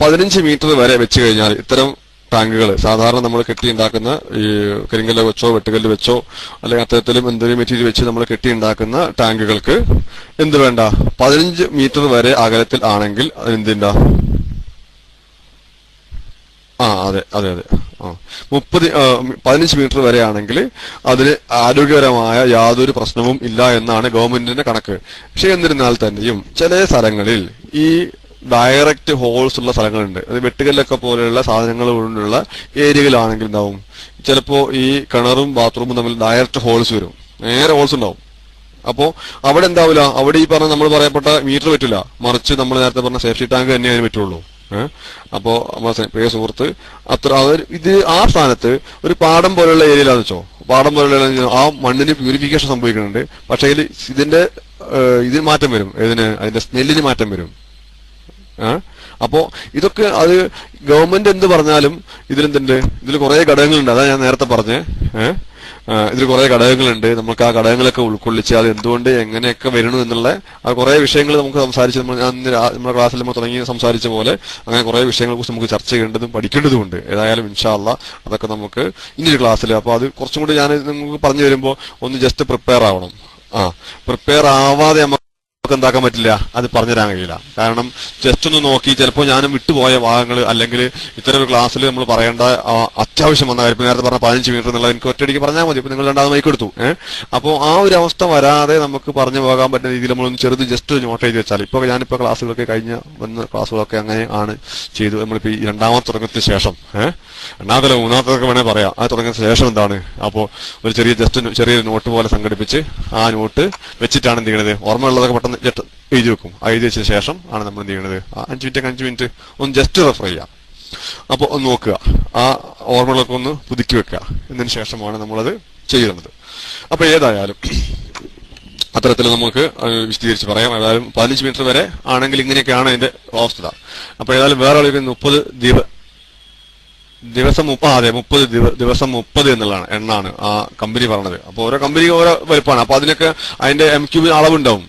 15 മീറ്റർ വരെ വെച്ച് കഴിഞ്ഞാൽ ഇത്തരം ടാങ്കുകൾ സാധാരണ നമ്മൾ കെട്ടിയുണ്ടാക്കുന്ന ഈ കരിങ്കല്ല് വെച്ചോ വെട്ടുകല്ല് വെച്ചോ അല്ലെങ്കിൽ അത്തരത്തിലും എന്തൊരു മെറ്റീരിയൽ വെച്ച് നമ്മൾ കെട്ടിയുണ്ടാക്കുന്ന ടാങ്കുകൾക്ക് എന്ത് വേണ്ട, 15 മീറ്റർ വരെ അകലത്തിൽ ആണെങ്കിൽ എന്തിണ്ട, അതെ 15 മീറ്റർ വരെ ആണെങ്കിൽ അതിന് ആരോഗ്യപരമായ യാതൊരു പ്രശ്നവും ഇല്ല എന്നാണ് ഗവൺമെന്റിന്റെ കണക്ക്. പക്ഷെ എന്നിരുന്നാൽ തന്നെയും ചില സ്ഥലങ്ങളിൽ ഈ ഡയറക്റ്റ് ഹോൾസ് ഉള്ള സ്ഥലങ്ങളുണ്ട്. അത് വെട്ടുകല്ലൊക്കെ പോലെയുള്ള സാധനങ്ങൾ കൊണ്ടുള്ള ഏരിയകളാണെങ്കിൽ ഉണ്ടാവും ചിലപ്പോ ഈ കിണറും ബാത്റൂമും തമ്മിൽ ഡയറക്റ്റ് ഹോൾസ് വരും, നേരെ ഹോൾസ് ഉണ്ടാവും. അപ്പോ അവിടെ എന്താവില്ല, അവിടെ ഈ പറഞ്ഞ നമ്മൾ പറയപ്പെട്ട മീറ്റർ പറ്റില്ല, മറിച്ച് നമ്മൾ നേരത്തെ പറഞ്ഞ സേഫ്റ്റി ടാങ്ക് തന്നെ അതിന് പറ്റുള്ളൂ. അപ്പോ നമ്മളെ പ്രിയ സുഹൃത്ത് ഇത് ആ സ്ഥാനത്ത് ഒരു പാടം പോലുള്ള ഏരിയയിലാന്ന് വെച്ചോ, പാടം പോലുള്ള ആ മണ്ണിന് പ്യൂരിഫിക്കേഷൻ സംഭവിക്കുന്നുണ്ട്. പക്ഷേ ഇതിന്റെ ഇതിന് മാറ്റം വരും, അതിന്റെ സ്മെല്ലിന് മാറ്റം വരും. അപ്പോ ഇതൊക്കെ അത് ഗവൺമെന്റ് എന്ത് പറഞ്ഞാലും ഇതിൽ കുറെ ഘടകങ്ങളുണ്ട്. അതാ ഞാൻ നേരത്തെ പറഞ്ഞേ. ഇതിൽ കുറെ ഘടകങ്ങളുണ്ട്. നമുക്ക് ആ ഘടകങ്ങളൊക്കെ ഉൾക്കൊള്ളിച്ച് അത് എന്തുകൊണ്ട് എങ്ങനെയൊക്കെ വരണം എന്നുള്ള ആ കുറെ വിഷയങ്ങൾ നമുക്ക് സംസാരിച്ച് നമ്മുടെ ക്ലാസ്സിൽ നമ്മൾ തുടങ്ങി സംസാരിച്ച പോലെ അങ്ങനെ കുറെ വിഷയങ്ങളെ കുറിച്ച് നമുക്ക് ചർച്ച ചെയ്യേണ്ടതും പഠിക്കേണ്ടതുമുണ്ട്. ഏതായാലും ഇൻഷാ അല്ലാഹ് അതൊക്കെ നമുക്ക് ഇനിയൊരു ക്ലാസ്സിൽ, അപ്പൊ അത് കുറച്ചും കൂടി ഞാൻ നിങ്ങൾക്ക് പറഞ്ഞു വരുമ്പോൾ ഒന്ന് ജസ്റ്റ് പ്രിപ്പയർ ആവണം. പ്രിപ്പയർ ആവാതെ നമുക്ക് എന്താക്കാൻ പറ്റില്ല, അത് പറഞ്ഞുതരാൻ കഴിയില്ല. കാരണം ജസ്റ്റ് ഒന്ന് നോക്കി ചിലപ്പോൾ ഞാനും വിട്ടുപോയ ഭാഗങ്ങൾ അല്ലെങ്കിൽ ഇത്തരം ഒരു ക്ലാസ്സിൽ നമ്മൾ പറയേണ്ട അത്യാവശ്യം വന്ന കാര്യം, നേരത്തെ പറഞ്ഞ 15 മിനിറ്റ് എന്നുള്ളത് എനിക്ക് ഒറ്റയടിക്ക് പറഞ്ഞാൽ മതി. ഇപ്പൊ നിങ്ങൾ രണ്ടാമത് മൈക്ക് എടുത്തു. അപ്പോൾ ആ ഒരു അവസ്ഥ വരാതെ നമുക്ക് പറഞ്ഞു പോകാൻ പറ്റുന്ന രീതിയിൽ നമ്മളൊന്ന് ചെറുത് ജസ്റ്റ് നോട്ട് ചെയ്ത് വെച്ചാൽ, ഇപ്പൊ ഞാനിപ്പോ ക്ലാസ്സുകളൊക്കെ കഴിഞ്ഞ വന്ന ക്ലാസ്സുകളൊക്കെ അങ്ങനെ ആണ് ചെയ്തു. നമ്മളിപ്പോ ഈ രണ്ടാമത്തെ തുടങ്ങത്തിന് ശേഷം രണ്ടാമത്തെ മൂന്നാമത്തെ വേണേ പറയാം, ആ തുടങ്ങിയ ശേഷം എന്താണ്, അപ്പോ ഒരു ചെറിയൊരു നോട്ട് പോലെ സംഘടിപ്പിച്ച് ആ നോട്ട് വെച്ചിട്ടാണ് എന്ത് ചെയ്യണത്, ഓർമ്മയുള്ളതൊക്കെ പെട്ടെന്ന് എഴുതി വെക്കും. ആ എഴുതി വെച്ചതിന് ശേഷം ആണ് നമ്മൾ എന്ത് ചെയ്യണത്, 5 മിനിറ്റ് ഒന്ന് ജസ്റ്റ് റെഫർ ചെയ്യാം. അപ്പൊ ഒന്ന് നോക്കുക, ആ ഓർമ്മകളൊക്കെ ഒന്ന് പുതുക്കി വെക്കുക. എന്നതിന് ശേഷമാണ് നമ്മളത് ചെയ്യുന്നത്. അപ്പൊ ഏതായാലും അത്തരത്തിൽ നമുക്ക് വിശദീകരിച്ച് പറയാം. ഏതായാലും 15 മിനിറ്റ് വരെ ആണെങ്കിൽ ഇങ്ങനെയൊക്കെയാണ് അതിന്റെ അവസ്ഥ. അപ്പൊ ഏതായാലും വേറെ ആളുകൾ 30 ദിവസം 30 എന്നുള്ളതാണ് എണ്ണാണ് ആ കമ്പനി പറഞ്ഞത്. അപ്പൊ ഓരോ കമ്പനിക്ക് ഓരോ വലുപ്പമാണ്. അപ്പൊ അതിനൊക്കെ അതിന്റെ MQ അളവുണ്ടാവും.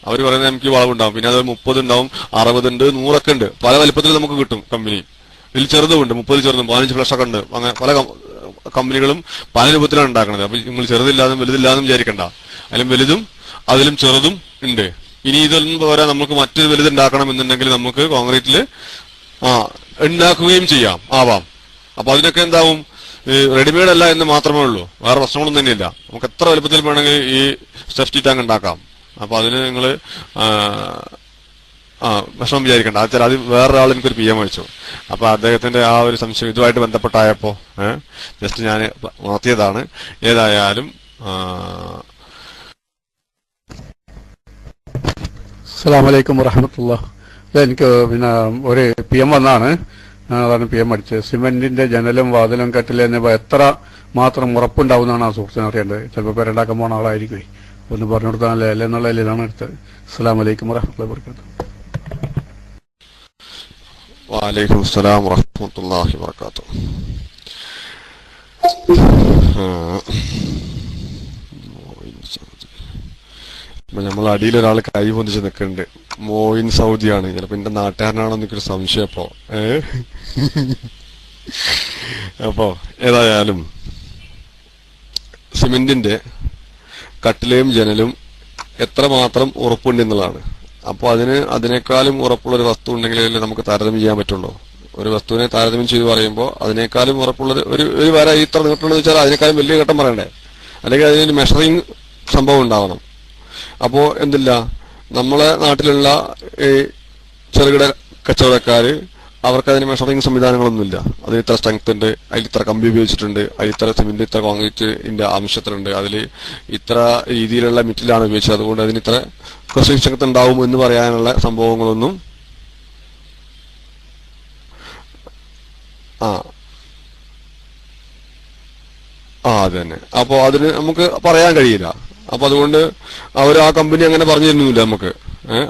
അവർ പറയുന്ന MQ അളവുണ്ടാവും. പിന്നെ അത് 30 ഉണ്ടാവും, 60 ഉണ്ട്, 100 ഉണ്ട്. പല വലുപ്പത്തിൽ നമുക്ക് കിട്ടും കമ്പനി. ഇതിൽ ചെറുതുണ്ട്, 30 ചെറുതും 15 ഫ്ലഷ് ഒക്കെ ഉണ്ട്. അങ്ങനെ പല കമ്പനികളും പല രൂപത്തിലാണ് ഉണ്ടാക്കുന്നത്. അപ്പൊ നിങ്ങൾ ചെറുതില്ലാതും വലുതില്ലാതും വിചാരിക്കണ്ട. അതിലും വലുതും അതിലും ചെറുതും ഉണ്ട്. ഇനി ഇതൊന്നും പോരാ, നമുക്ക് മറ്റൊരു വലുത് ഉണ്ടാക്കണം എന്നുണ്ടെങ്കിൽ നമുക്ക് കോൺക്രീറ്റിൽ ഉണ്ടാക്കുകയും ആവാം. അപ്പൊ അതിനൊക്കെ എന്താവും, റെഡിമെയ്ഡ് അല്ല എന്ന് മാത്രമേ ഉള്ളൂ, വേറെ പ്രശ്നങ്ങളൊന്നും തന്നെയില്ല. നമുക്ക് എത്ര വലുപ്പത്തിൽ വേണമെങ്കിൽ ഈ സെഫ്റ്റി ടാങ്ക് ഉണ്ടാക്കാം. അപ്പൊ അതിന് നിങ്ങൾ വിഷമം വിചാരിക്കണ്ട. അത് വേറൊരാൾ എനിക്കൊരു PM അയച്ചു. അപ്പൊ അദ്ദേഹത്തിന്റെ ആ ഒരു സംശയം ഇതുമായിട്ട് ബന്ധപ്പെട്ടായപ്പോ ജസ്റ്റ് ഞാൻ ഉണർത്തിയതാണ്. ഏതായാലും അസ്സലാമു അലൈക്കും വറഹ്മത്തുള്ളാഹി. എനിക്ക് പിന്നെ ഒരു PM വന്നാണ്, അതാണ് PM അടിച്ചത്. സിമെന്റിന്റെ ജനലും വാതിലും കട്ടിലും എന്നിവ എത്ര മാത്രം ഉറപ്പുണ്ടാവുന്നതാണ് ആ സുഹൃത്തിനെ അറിയേണ്ടത്. ചിലപ്പോൾ പേരുണ്ടാക്കാൻ പോണ ആളായിരിക്കും. ഒന്ന് പറഞ്ഞു കൊടുത്താലേ അല്ലേ എന്നുള്ള ഇതാണ് എടുത്തത്. അസ്സലാമു അലൈക്കും വറഹ്മത്തുള്ളാഹി വബറകാതുഹു. വഅലൈക്കും അസ്സലാം വറഹ്മത്തുള്ളാഹി വബറകാതുഹു. അപ്പൊ നമ്മൾ അടിയിൽ ഒരാൾ കൈ പൊന്തിച്ച് നിൽക്കുന്നുണ്ട്. മോയിൻ സൗദിയാണ്. ചിലപ്പോ എന്റെ നാട്ടുകാരനാണോ എനിക്കൊരു സംശയം. അപ്പോ ഏതായാലും സിമെന്റിന്റെ കട്ടിലയും ജനലും എത്രമാത്രം ഉറപ്പുണ്ട് എന്നുള്ളതാണ്. അപ്പൊ അതിനേക്കാളും ഉറപ്പുള്ളൊരു വസ്തു ഉണ്ടെങ്കിലേ നമുക്ക് താരതമ്യം ചെയ്യാൻ പറ്റുള്ളൂ. ഒരു വസ്തുവിനെ താരതമ്യം ചെയ്ത് പറയുമ്പോൾ അതിനേക്കാളും ഉറപ്പുള്ളത് ഒരു വര ഇത്ര നീട്ടുണ്ടെന്ന് വെച്ചാൽ അതിനേക്കാളും വലിയ ഘട്ടം പറയണ്ടേ, അല്ലെങ്കിൽ അതിനൊരു മെഷറിങ് സംഭവം ഉണ്ടാവണം. അപ്പോ എന്തില്ല, നമ്മളെ നാട്ടിലുള്ള ഈ ചെറുകിട കച്ചവടക്കാര് അവർക്ക് അതിന് മെഷറിംഗ് സംവിധാനങ്ങളൊന്നുമില്ല. അതിന് ഇത്ര സ്ട്രെങ്ത് ഉണ്ട്, അതിൽ ഇത്ര കമ്പി ഉപയോഗിച്ചിട്ടുണ്ട്, അതിൽ ഇത്ര സിമെന്റ് ഇത്ര കോൺക്രീറ്റിന്റെ ആവശ്യത്തിലുണ്ട്, അതിൽ ഇത്ര രീതിയിലുള്ള മെറ്റീരിയലാണ് ഉപയോഗിച്ചത്, അതുകൊണ്ട് അതിന് ഇത്ര കൃഷി സ്ട്രെങ്ത് ഉണ്ടാവും എന്ന് പറയാനുള്ള സംഭവങ്ങളൊന്നും അത് തന്നെ. അപ്പൊ അതിന് നമുക്ക് പറയാൻ കഴിയില്ല. അപ്പൊ അതുകൊണ്ട് അവർ ആ കമ്പനി അങ്ങനെ പറഞ്ഞു തരുന്നില്ല നമുക്ക്.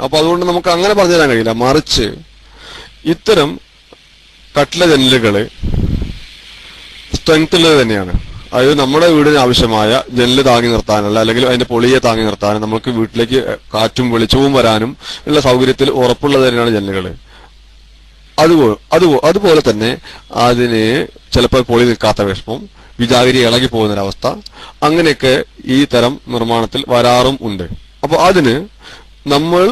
അപ്പൊ അതുകൊണ്ട് നമുക്ക് അങ്ങനെ പറഞ്ഞു തരാൻ കഴിയില്ല. മറിച്ച് ഇത്തരം കട്ടില ജനലുകള് സ്ട്രെങ്ത് ഉള്ളത് തന്നെയാണ്. അതായത് നമ്മുടെ വീടിന് ആവശ്യമായ ജനല് താങ്ങി നിർത്താനുള്ള അല്ലെങ്കിൽ അതിന്റെ പൊളിയെ താങ്ങി നിർത്താനും നമുക്ക് വീട്ടിലേക്ക് കാറ്റും വെളിച്ചവും വരാനും ഉള്ള സൗകര്യത്തിൽ ഉറപ്പുള്ളത് തന്നെയാണ് ജനലുകള്. അതുപോലെ തന്നെ അതിന് ചിലപ്പോൾ പൊളി നിൽക്കാത്ത വിഷമം, വിജാഗിരി ഇളകി പോകുന്നൊരവസ്ഥ, അങ്ങനെയൊക്കെ ഈ തരം നിർമ്മാണത്തിൽ വരാറും ഉണ്ട്. അപ്പൊ അതിന് നമ്മൾ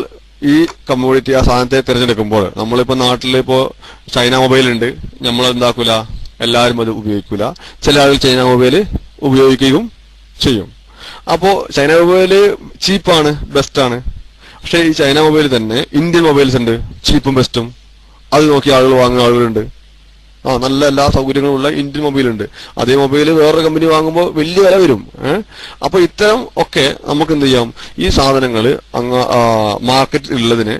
ഈ കമ്മോഡിറ്റി ആ സാധനത്തെ തിരഞ്ഞെടുക്കുമ്പോൾ, നമ്മളിപ്പോ നാട്ടിലിപ്പോ ചൈന മൊബൈൽ ഉണ്ട്, നമ്മൾ എന്താക്കൂല, എല്ലാവരും അത് ഉപയോഗിക്കൂല. ചില ആളുകൾ ചൈന മൊബൈല് ഉപയോഗിക്കുകയും ചെയ്യും. അപ്പോ ചൈന മൊബൈല് ചീപ്പാണ്, ബെസ്റ്റാണ്. പക്ഷെ ഈ ചൈന മൊബൈൽ തന്നെ ഇന്ത്യൻ മൊബൈൽസ് ഉണ്ട്, ചീപ്പും ബെസ്റ്റും. അത് നോക്കി ആളുകൾ വാങ്ങുന്ന ആളുകളുണ്ട്. നല്ല എല്ലാ സൗകര്യങ്ങളും ഉള്ള ഇന്ത്യൻ മൊബൈൽ ഉണ്ട്. അതേ മൊബൈൽ വേറൊരു കമ്പനി വാങ്ങുമ്പോൾ വലിയ വില വരും. അപ്പൊ ഇത്തരം ഒക്കെ നമുക്ക് എന്ത് ചെയ്യാം, ഈ സാധനങ്ങൾ മാർക്കറ്റിൽ ഉള്ളതിന്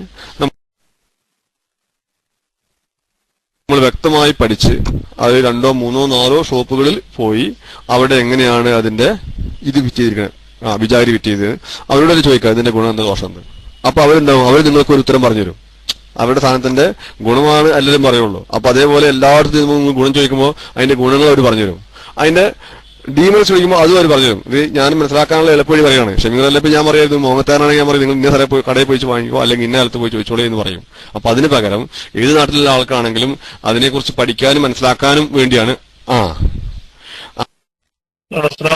നമ്മൾ വ്യക്തമായി പഠിച്ച് അത് 2, 3, 4 ഷോപ്പുകളിൽ പോയി അവിടെ എങ്ങനെയാണ് അതിന്റെ ഇത് വിറ്റ് ചെയ്തിരിക്കുന്നത്, വിചാരി വിറ്റ് ചെയ്ത് അവരോട് അത് ചോദിക്കുക ഇതിന്റെ ഗുണം എന്താ ദോഷം എന്ത്. അപ്പൊ അവരുണ്ടാവും, അവർ നിങ്ങൾക്ക് ഒരു ഉത്തരം പറഞ്ഞുതരും. അവരുടെ സാധനത്തിന്റെ ഗുണമാണ് എല്ലാവരും പറയുള്ളൂ. അപ്പൊ അതേപോലെ എല്ലായിടത്തും നിങ്ങൾ ഗുണം ചോദിക്കുമ്പോൾ അതിന്റെ ഗുണങ്ങൾ അവർ പറഞ്ഞുതരും. അതിന്റെ ഡീമേഴ്സ് ചോദിക്കുമ്പോൾ അതും അവർ പറഞ്ഞുതരും. ഇത് ഞാൻ മനസ്സിലാക്കാനുള്ള എളുപ്പവഴി പറയുകയാണ്. ഷമീറല്ലപ്പോൾ ഞാൻ പറയുന്നത് മോഹത്താനാണെങ്കിൽ ഞാൻ പറയും നിങ്ങൾ ഇന്ന സ്ഥലം പോയി കടയിൽ പോയി വാങ്ങിക്കോ, അല്ലെങ്കിൽ ഇന്ന സ്ഥലത്ത് പോയി ചോദിച്ചോളൂ എന്ന് പറയും. അപ്പൊ അതിന് പകരം ഏത് നാട്ടിലുള്ള ആൾക്കാണെങ്കിലും അതിനെക്കുറിച്ച് പഠിക്കാനും മനസ്സിലാക്കാനും വേണ്ടിയാണ്